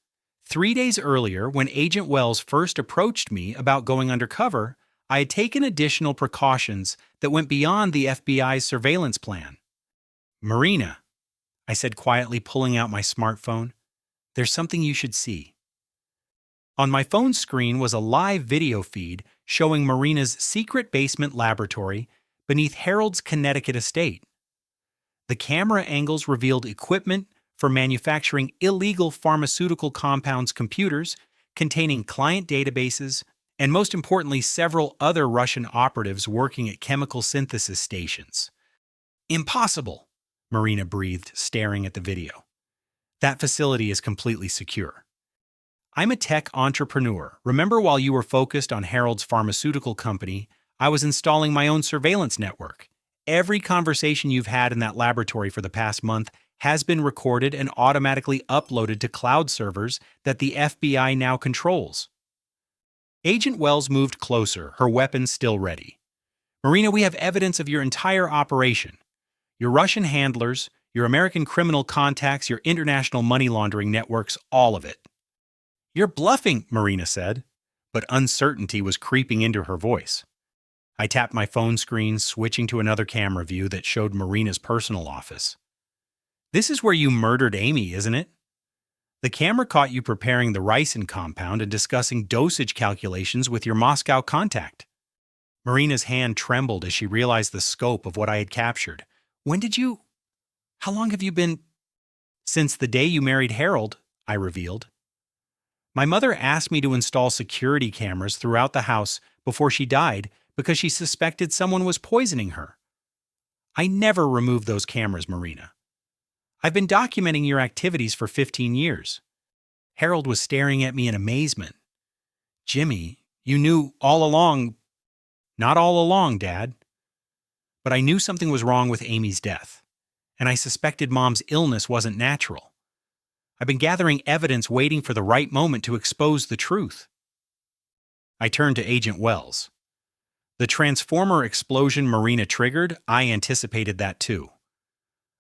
3 days earlier, when Agent Wells first approached me about going undercover, I had taken additional precautions that went beyond the FBI's surveillance plan. Marina, I said quietly, pulling out my smartphone, there's something you should see. On my phone screen was a live video feed showing Marina's secret basement laboratory beneath Harold's Connecticut estate. The camera angles revealed equipment for manufacturing illegal pharmaceutical compounds computers containing client databases, and most importantly, several other Russian operatives working at chemical synthesis stations. Impossible, Marina breathed, staring at the video. That facility is completely secure. I'm a tech entrepreneur. Remember, while you were focused on Harold's pharmaceutical company, I was installing my own surveillance network. Every conversation you've had in that laboratory for the past month has been recorded and automatically uploaded to cloud servers that the FBI now controls. Agent Wells moved closer, her weapon still ready. Marina, we have evidence of your entire operation. Your Russian handlers, your American criminal contacts, your international money laundering networks, all of it. You're bluffing, Marina said, but uncertainty was creeping into her voice. I tapped my phone screen, switching to another camera view that showed Marina's personal office. This is where you murdered Amy, isn't it? The camera caught you preparing the ricin compound and discussing dosage calculations with your Moscow contact. Marina's hand trembled as she realized the scope of what I had captured. How long have you been? Since the day you married Harold, I revealed. My mother asked me to install security cameras throughout the house before she died because she suspected someone was poisoning her. I never removed those cameras, Marina. I've been documenting your activities for 15 years. Harold was staring at me in amazement. Jimmy, you knew all along. Not all along, Dad. But I knew something was wrong with Amy's death, and I suspected Mom's illness wasn't natural. I've been gathering evidence, waiting for the right moment to expose the truth. I turned to Agent Wells. The transformer explosion Marina triggered, I anticipated that too.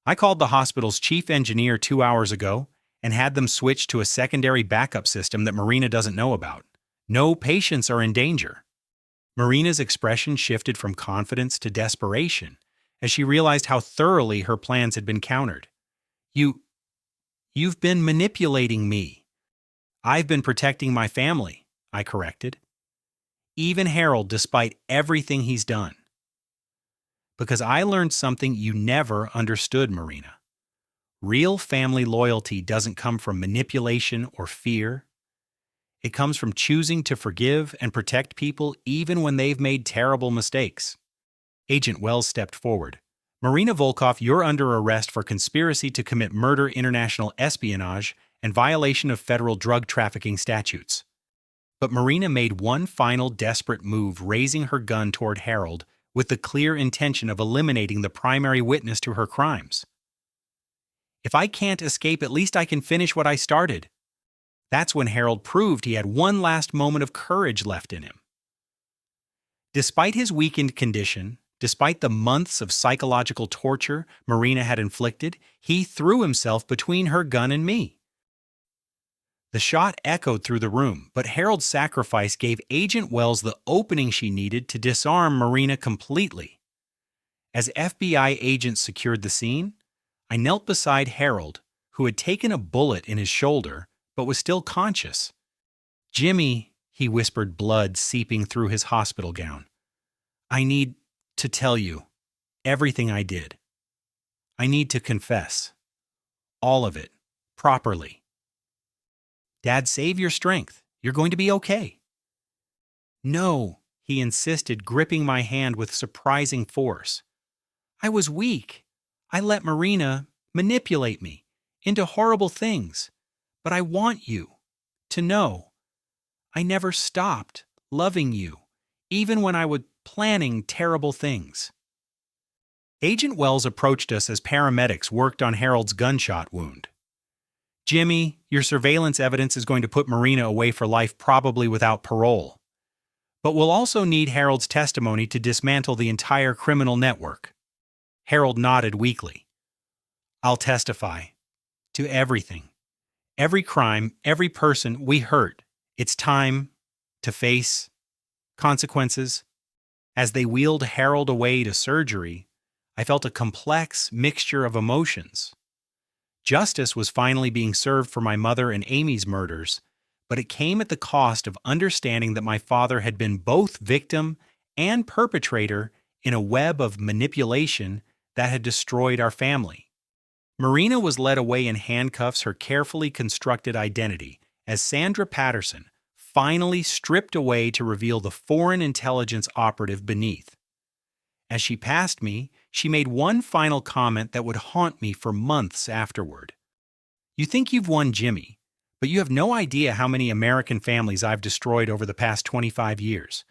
I called the hospital's chief engineer 2 hours ago and had them switch to a secondary backup system that Marina doesn't know about. No patients are in danger. Marina's expression shifted from confidence to desperation as she realized how thoroughly her plans had been countered. You've been manipulating me. I've been protecting my family, I corrected. Even Harold, despite everything he's done. Because I learned something you never understood, Marina. Real family loyalty doesn't come from manipulation or fear. It comes from choosing to forgive and protect people even when they've made terrible mistakes. Agent Wells stepped forward. Marina Volkov, you're under arrest for conspiracy to commit murder, international espionage, and violation of federal drug trafficking statutes. But Marina made one final desperate move, raising her gun toward Harold with the clear intention of eliminating the primary witness to her crimes. If I can't escape, at least I can finish what I started. That's when Harold proved he had one last moment of courage left in him. Despite his weakened condition, despite the months of psychological torture Marina had inflicted, he threw himself between her gun and me. The shot echoed through the room, but Harold's sacrifice gave Agent Wells the opening she needed to disarm Marina completely. As FBI agents secured the scene, I knelt beside Harold, who had taken a bullet in his shoulder but was still conscious. Jimmy, he whispered, blood seeping through his hospital gown. I need to tell you everything I did. I need to confess. All of it, properly. Dad, save your strength. You're going to be okay. No, he insisted, gripping my hand with surprising force. I was weak. I let Marina manipulate me into horrible things. But I want you to know I never stopped loving you, even when I was planning terrible things. Agent Wells approached us as paramedics worked on Harold's gunshot wound. Jimmy, your surveillance evidence is going to put Marina away for life, probably without parole. But we'll also need Harold's testimony to dismantle the entire criminal network. Harold nodded weakly. I'll testify to everything. Every crime, every person we hurt, it's time to face consequences. As they wheeled Harold away to surgery, I felt a complex mixture of emotions. Justice was finally being served for my mother and Amy's murders, but it came at the cost of understanding that my father had been both victim and perpetrator in a web of manipulation that had destroyed our family. Marina was led away in handcuffs, her carefully constructed identity as Sandra Patterson, finally stripped away to reveal the foreign intelligence operative beneath. As she passed me, she made one final comment that would haunt me for months afterward. "You think you've won Jimmy, but you have no idea how many American families I've destroyed over the past 25 years.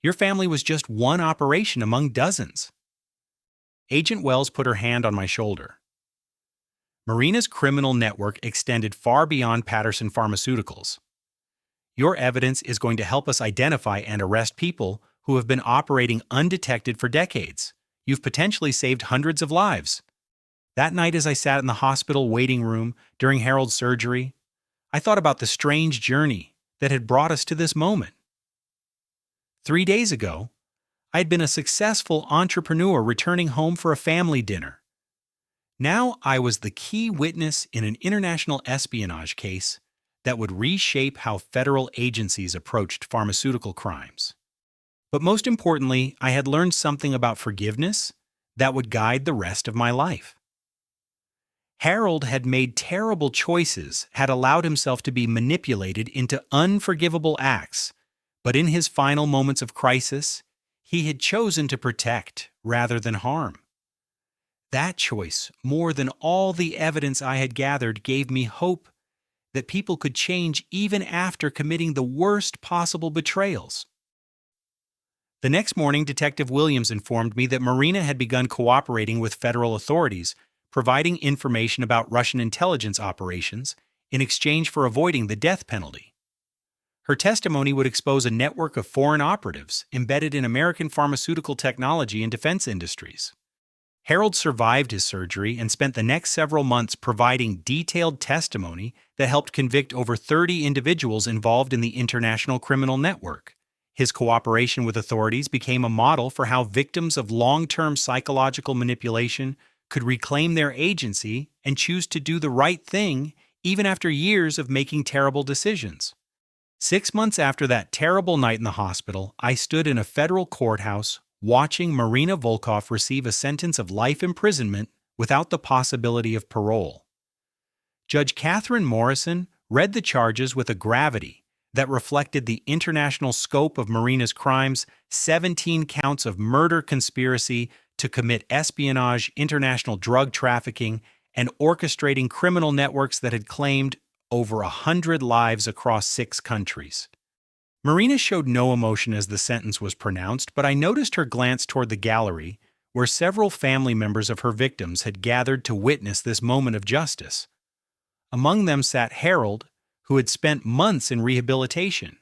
Your family was just one operation among dozens." Agent Wells put her hand on my shoulder. "Marina's criminal network extended far beyond Patterson Pharmaceuticals. Your evidence is going to help us identify and arrest people who have been operating undetected for decades. You've potentially saved hundreds of lives." That night, as I sat in the hospital waiting room during Harold's surgery, I thought about the strange journey that had brought us to this moment. 3 days ago, I had been a successful entrepreneur returning home for a family dinner. Now I was the key witness in an international espionage case that would reshape how federal agencies approached pharmaceutical crimes. But most importantly, I had learned something about forgiveness that would guide the rest of my life. Harold had made terrible choices, had allowed himself to be manipulated into unforgivable acts, but in his final moments of crisis, he had chosen to protect rather than harm. That choice, more than all the evidence I had gathered, gave me hope that people could change even after committing the worst possible betrayals. The next morning, Detective Williams informed me that Marina had begun cooperating with federal authorities, providing information about Russian intelligence operations in exchange for avoiding the death penalty. Her testimony would expose a network of foreign operatives embedded in American pharmaceutical technology and defense industries. Harold survived his surgery and spent the next several months providing detailed testimony that helped convict over 30 individuals involved in the international criminal network. His cooperation with authorities became a model for how victims of long-term psychological manipulation could reclaim their agency and choose to do the right thing even after years of making terrible decisions. 6 months after that terrible night in the hospital, I stood in a federal courthouse watching Marina Volkov receive a sentence of life imprisonment without the possibility of parole. Judge Catherine Morrison read the charges with a gravity that reflected the international scope of Marina's crimes: 17 counts of murder conspiracy to commit espionage, international drug trafficking, and orchestrating criminal networks that had claimed over 100 lives across 6 countries. Marina showed no emotion as the sentence was pronounced, but I noticed her glance toward the gallery where several family members of her victims had gathered to witness this moment of justice. Among them sat Harold, who had spent months in rehabilitation,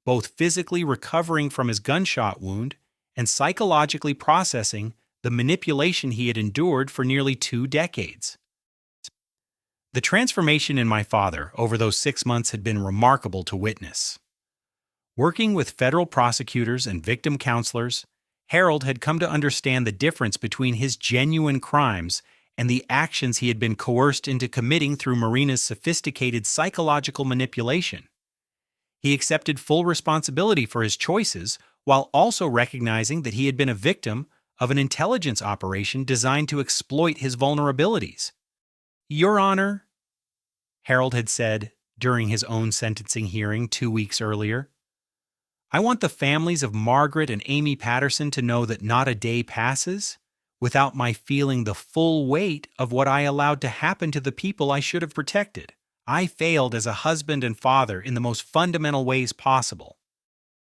both physically recovering from his gunshot wound and psychologically processing the manipulation he had endured for nearly 2 decades. The transformation in my father over those 6 months had been remarkable to witness. Working with federal prosecutors and victim counselors, Harold had come to understand the difference between his genuine crimes and the actions he had been coerced into committing through Marina's sophisticated psychological manipulation. He accepted full responsibility for his choices while also recognizing that he had been a victim of an intelligence operation designed to exploit his vulnerabilities. "Your Honor," Harold had said during his own sentencing hearing 2 weeks earlier, "I want the families of Margaret and Amy Patterson to know that not a day passes without my feeling the full weight of what I allowed to happen to the people I should have protected. I failed as a husband and father in the most fundamental ways possible."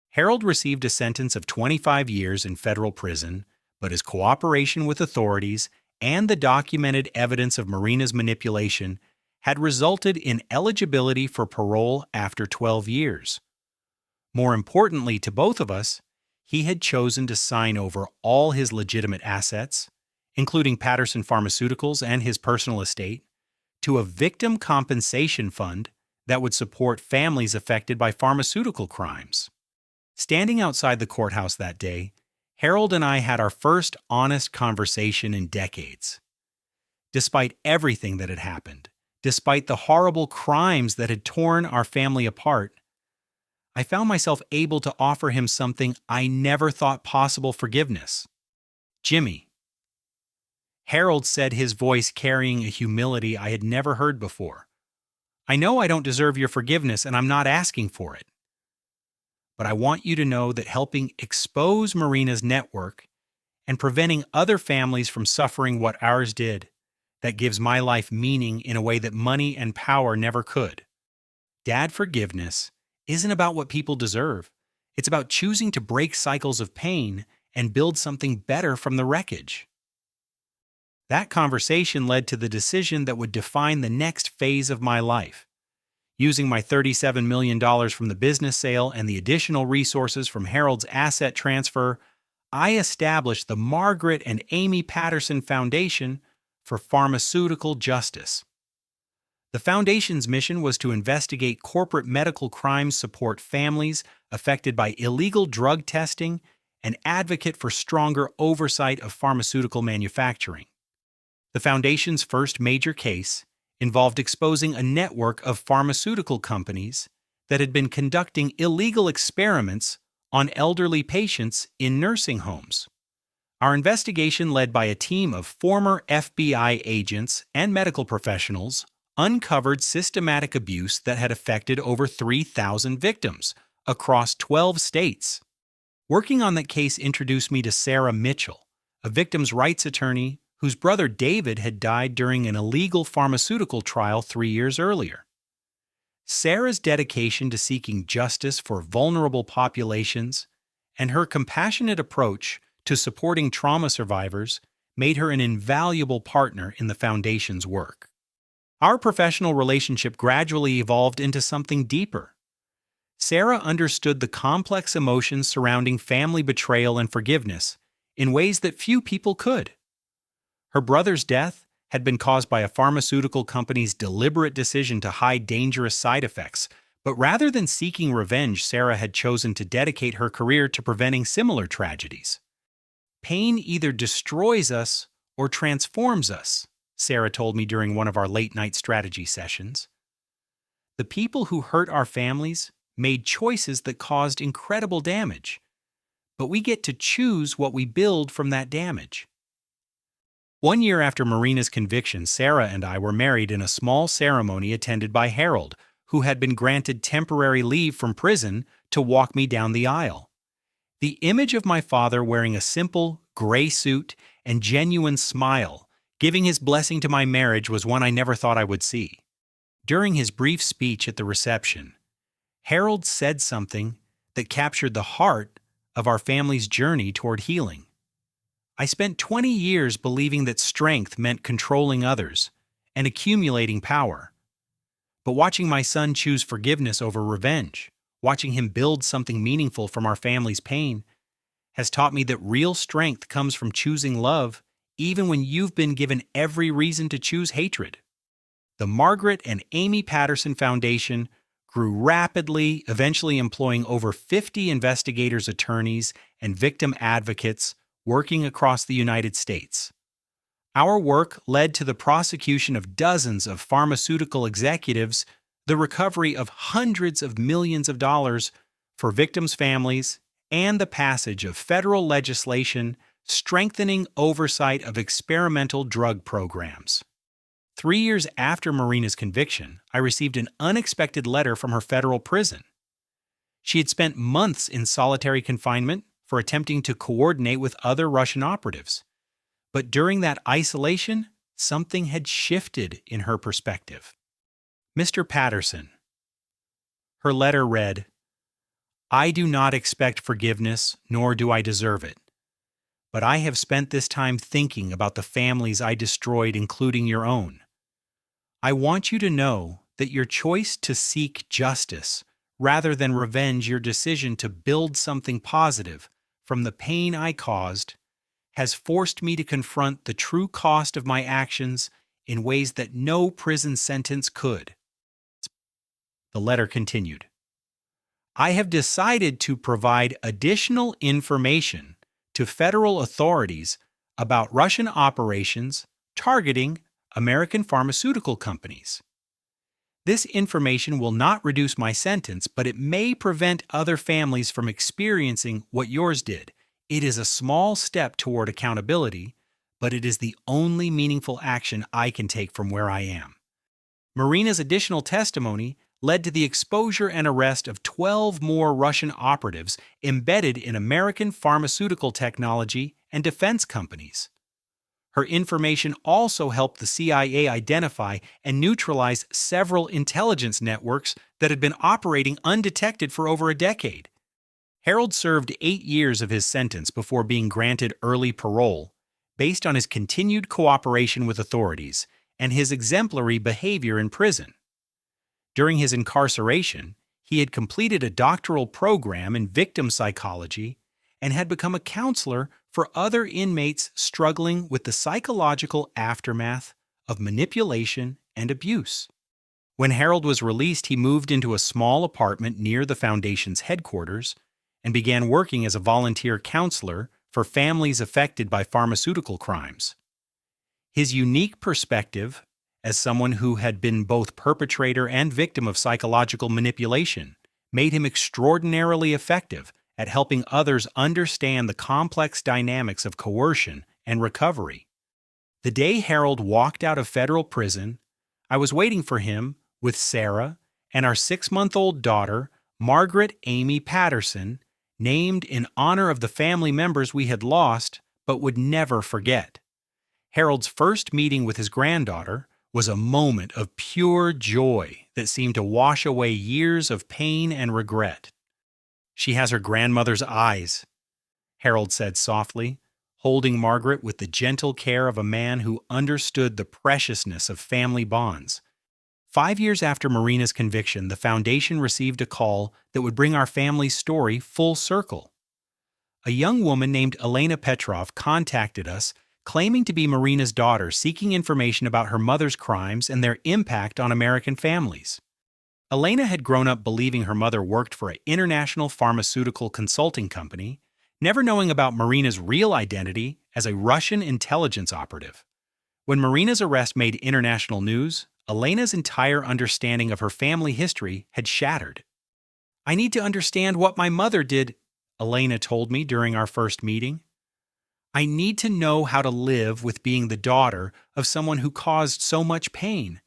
Harold received a sentence of 25 years in federal prison, but his cooperation with authorities and the documented evidence of Marina's manipulation had resulted in eligibility for parole after 12 years. More importantly to both of us, he had chosen to sign over all his legitimate assets, including Patterson Pharmaceuticals and his personal estate, to a victim compensation fund that would support families affected by pharmaceutical crimes. Standing outside the courthouse that day, Harold and I had our first honest conversation in decades. Despite everything that had happened, despite the horrible crimes that had torn our family apart, I found myself able to offer him something I never thought possible: forgiveness. Jimmy. Harold said, his voice carrying a humility I had never heard before. I know I don't deserve your forgiveness, and I'm not asking for it. But I want you to know that helping expose Marina's network and preventing other families from suffering what ours did, that gives my life meaning in a way that money and power never could. Dad, forgiveness isn't about what people deserve. It's about choosing to break cycles of pain and build something better from the wreckage. That conversation led to the decision that would define the next phase of my life. Using my $37 million from the business sale and the additional resources from Harold's asset transfer, I established the Margaret and Amy Patterson Foundation for Pharmaceutical Justice. The foundation's mission was to investigate corporate medical crimes, support families affected by illegal drug testing, and advocate for stronger oversight of pharmaceutical manufacturing. The foundation's first major case involved exposing a network of pharmaceutical companies that had been conducting illegal experiments on elderly patients in nursing homes. Our investigation, led by a team of former FBI agents and medical professionals, uncovered systematic abuse that had affected over 3,000 victims across 12 states. Working on that case introduced me to Sarah Mitchell, a victims' rights attorney whose brother David had died during an illegal pharmaceutical trial 3 years earlier. Sarah's dedication to seeking justice for vulnerable populations and her compassionate approach to supporting trauma survivors made her an invaluable partner in the foundation's work. Our professional relationship gradually evolved into something deeper. Sarah understood the complex emotions surrounding family betrayal and forgiveness in ways that few people could. Her brother's death had been caused by a pharmaceutical company's deliberate decision to hide dangerous side effects, but rather than seeking revenge, Sarah had chosen to dedicate her career to preventing similar tragedies. Pain either destroys us or transforms us, Sarah told me during one of our late-night strategy sessions. The people who hurt our families made choices that caused incredible damage, but we get to choose what we build from that damage. 1 year after Marina's conviction, Sarah and I were married in a small ceremony attended by Harold, who had been granted temporary leave from prison to walk me down the aisle. The image of my father wearing a simple, gray suit and genuine smile, giving his blessing to my marriage, was one I never thought I would see. During his brief speech at the reception, Harold said something that captured the heart of our family's journey toward healing. I spent 20 years believing that strength meant controlling others and accumulating power. But watching my son choose forgiveness over revenge, watching him build something meaningful from our family's pain, has taught me that real strength comes from choosing love, even when you've been given every reason to choose hatred. The Margaret and Amy Patterson Foundation grew rapidly, eventually employing over 50 investigators, attorneys, and victim advocates working across the United States. Our work led to the prosecution of dozens of pharmaceutical executives, the recovery of hundreds of millions of dollars for victims' families, and the passage of federal legislation strengthening oversight of experimental drug programs. 3 years after Marina's conviction, I received an unexpected letter from her federal prison. She had spent months in solitary confinement for attempting to coordinate with other Russian operatives. But during that isolation, something had shifted in her perspective. Mr. Patterson. Her letter read, I do not expect forgiveness, nor do I deserve it. But I have spent this time thinking about the families I destroyed, including your own. I want you to know that your choice to seek justice rather than revenge, your decision to build something positive from the pain I caused, has forced me to confront the true cost of my actions in ways that no prison sentence could. The letter continued. I have decided to provide additional information to federal authorities about Russian operations targeting American pharmaceutical companies. This information will not reduce my sentence, but it may prevent other families from experiencing what yours did. It is a small step toward accountability, but it is the only meaningful action I can take from where I am. Marina's additional testimony led to the exposure and arrest of 12 more Russian operatives embedded in American pharmaceutical technology and defense companies. Her information also helped the CIA identify and neutralize several intelligence networks that had been operating undetected for over a decade. Harold served 8 years of his sentence before being granted early parole, based on his continued cooperation with authorities and his exemplary behavior in prison. During his incarceration, he had completed a doctoral program in victim psychology and had become a counselor for other inmates struggling with the psychological aftermath of manipulation and abuse. When Harold was released, he moved into a small apartment near the Foundation's headquarters and began working as a volunteer counselor for families affected by pharmaceutical crimes. His unique perspective, as someone who had been both perpetrator and victim of psychological manipulation, made him extraordinarily effective at helping others understand the complex dynamics of coercion and recovery. The day Harold walked out of federal prison, I was waiting for him with Sarah and our 6-month-old daughter, Margaret Amy Patterson, named in honor of the family members we had lost but would never forget. Harold's first meeting with his granddaughter was a moment of pure joy that seemed to wash away years of pain and regret. She has her grandmother's eyes, Harold said softly, holding Margaret with the gentle care of a man who understood the preciousness of family bonds. 5 years after Marina's conviction, the Foundation received a call that would bring our family's story full circle. A young woman named Elena Petrov contacted us, claiming to be Marina's daughter, seeking information about her mother's crimes and their impact on American families. Elena had grown up believing her mother worked for an international pharmaceutical consulting company, never knowing about Marina's real identity as a Russian intelligence operative. When Marina's arrest made international news, Elena's entire understanding of her family history had shattered. I need to understand what my mother did, Elena told me during our first meeting. I need to know how to live with being the daughter of someone who caused so much pain.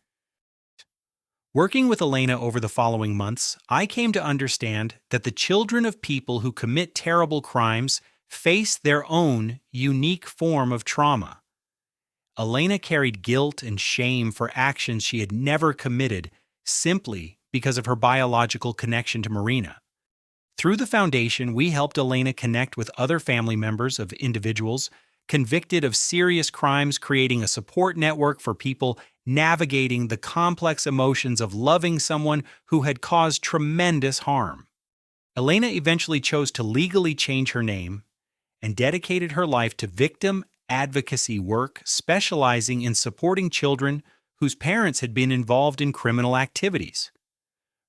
Working with Elena over the following months, I came to understand that the children of people who commit terrible crimes face their own unique form of trauma. Elena carried guilt and shame for actions she had never committed simply because of her biological connection to Marina. Through the Foundation, we helped Elena connect with other family members of individuals convicted of serious crimes, creating a support network for people navigating the complex emotions of loving someone who had caused tremendous harm. Elena eventually chose to legally change her name and dedicated her life to victim advocacy work, specializing in supporting children whose parents had been involved in criminal activities.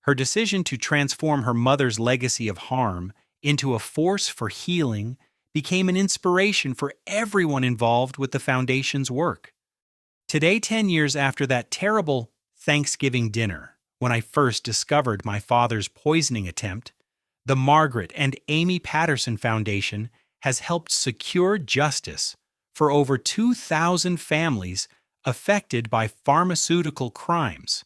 Her decision to transform her mother's legacy of harm into a force for healing became an inspiration for everyone involved with the Foundation's work. Today, 10 years after that terrible Thanksgiving dinner, when I first discovered my father's poisoning attempt, the Margaret and Amy Patterson Foundation has helped secure justice for over 2,000 families affected by pharmaceutical crimes.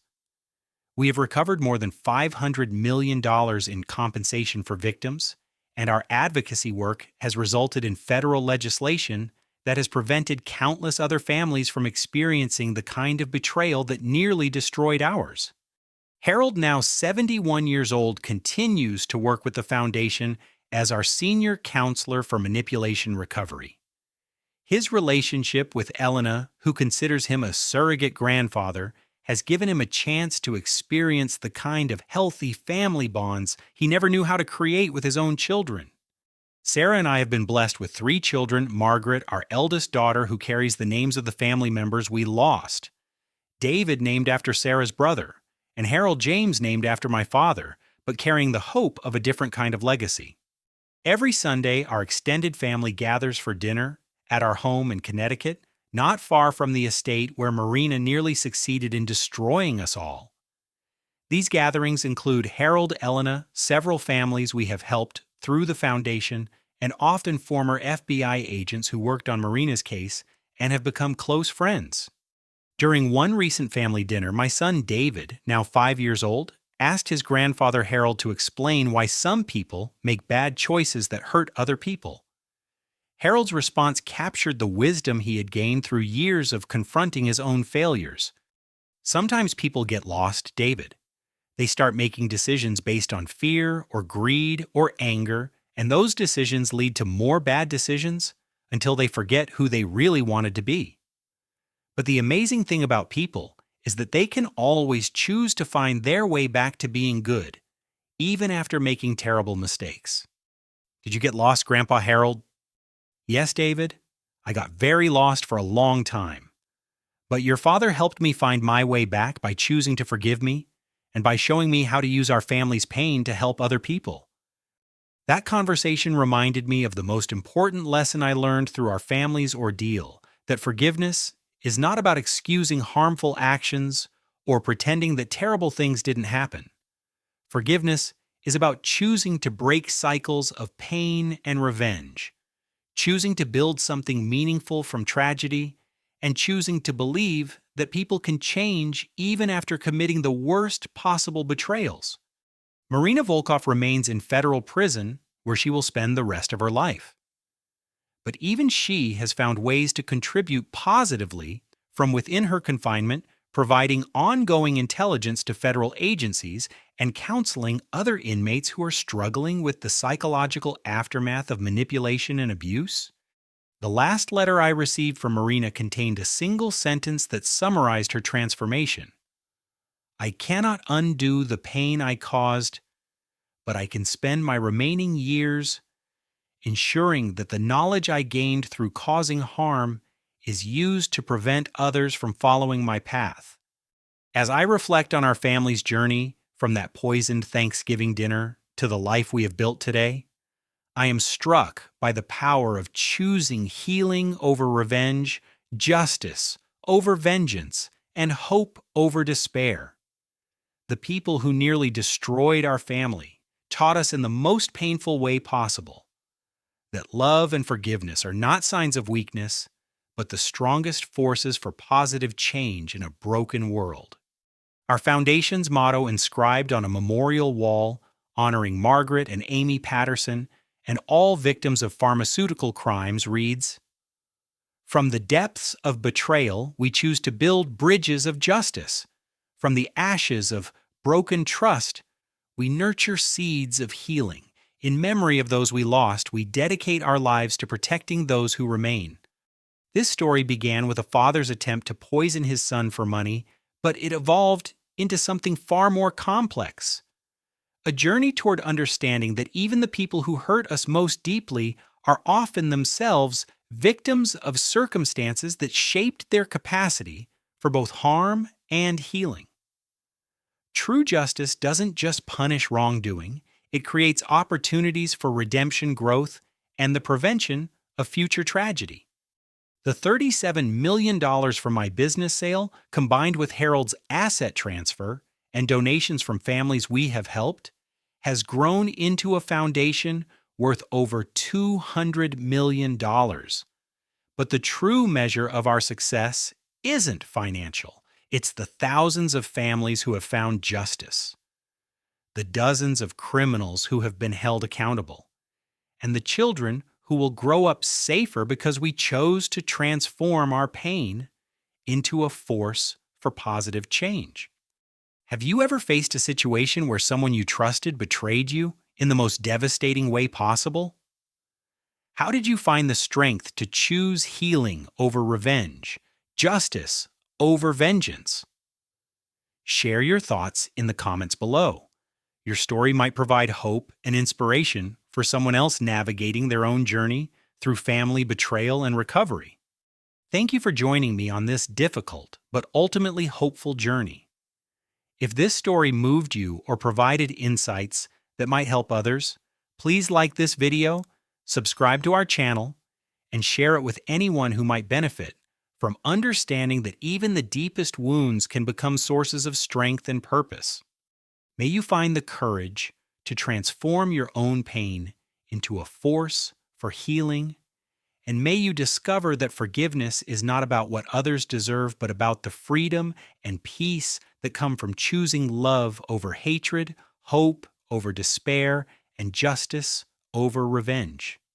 We have recovered more than $500 million in compensation for victims, and our advocacy work has resulted in federal legislation that has prevented countless other families from experiencing the kind of betrayal that nearly destroyed ours. Harold, now 71 years old, continues to work with the Foundation as our senior counselor for manipulation recovery. His relationship with Elena, who considers him a surrogate grandfather, has given him a chance to experience the kind of healthy family bonds he never knew how to create with his own children. Sarah and I have been blessed with 3 children, Margaret, our eldest daughter, who carries the names of the family members we lost, David named after Sarah's brother, and Harold James named after my father, but carrying the hope of a different kind of legacy. Every Sunday, our extended family gathers for dinner at our home in Connecticut, not far from the estate where Marina nearly succeeded in destroying us all. These gatherings include Harold, Elena, several families we have helped through the foundation, and often former FBI agents who worked on Marina's case and have become close friends. During one recent family dinner, my son David, now 5 years old, asked his grandfather Harold to explain why some people make bad choices that hurt other people. Harold's response captured the wisdom he had gained through years of confronting his own failures. Sometimes people get lost, David. They start making decisions based on fear or greed or anger, and those decisions lead to more bad decisions until they forget who they really wanted to be. But the amazing thing about people is that they can always choose to find their way back to being good, even after making terrible mistakes. Did you get lost, Grandpa Harold? Yes, David. I got very lost for a long time. But your father helped me find my way back by choosing to forgive me and by showing me how to use our family's pain to help other people. That conversation reminded me of the most important lesson I learned through our family's ordeal, that forgiveness is not about excusing harmful actions or pretending that terrible things didn't happen. Forgiveness is about choosing to break cycles of pain and revenge, choosing to build something meaningful from tragedy, and choosing to believe that people can change even after committing the worst possible betrayals. Marina Volkov remains in federal prison where she will spend the rest of her life. But even she has found ways to contribute positively from within her confinement, providing ongoing intelligence to federal agencies and counseling other inmates who are struggling with the psychological aftermath of manipulation and abuse. The last letter I received from Marina contained a single sentence that summarized her transformation. I cannot undo the pain I caused, but I can spend my remaining years ensuring that the knowledge I gained through causing harm is used to prevent others from following my path. As I reflect on our family's journey from that poisoned Thanksgiving dinner to the life we have built today, I am struck by the power of choosing healing over revenge, justice over vengeance, and hope over despair. The people who nearly destroyed our family taught us in the most painful way possible that love and forgiveness are not signs of weakness, but the strongest forces for positive change in a broken world. Our foundation's motto, inscribed on a memorial wall honoring Margaret and Amy Patterson and all victims of pharmaceutical crimes, reads, "From the depths of betrayal, we choose to build bridges of justice. From the ashes of broken trust, we nurture seeds of healing. In memory of those we lost, we dedicate our lives to protecting those who remain." This story began with a father's attempt to poison his son for money, but it evolved into something far more complex. A journey toward understanding that even the people who hurt us most deeply are often themselves victims of circumstances that shaped their capacity for both harm and healing. True justice doesn't just punish wrongdoing, it creates opportunities for redemption, growth, and the prevention of future tragedy. The $37 million from my business sale, combined with Harold's asset transfer and donations from families we have helped, has grown into a foundation worth over $200 million. But the true measure of our success isn't financial. It's the thousands of families who have found justice, the dozens of criminals who have been held accountable, and the children who will grow up safer because we chose to transform our pain into a force for positive change. Have you ever faced a situation where someone you trusted betrayed you in the most devastating way possible? How did you find the strength to choose healing over revenge, justice over vengeance? Share your thoughts in the comments below. Your story might provide hope and inspiration for someone else navigating their own journey through family betrayal and recovery. Thank you for joining me on this difficult but ultimately hopeful journey. If this story moved you or provided insights that might help others, please like this video, subscribe to our channel, and share it with anyone who might benefit from understanding that even the deepest wounds can become sources of strength and purpose. May you find the courage to transform your own pain into a force for healing, and may you discover that forgiveness is not about what others deserve, but about the freedom and peace that come from choosing love over hatred, hope over despair, and justice over revenge.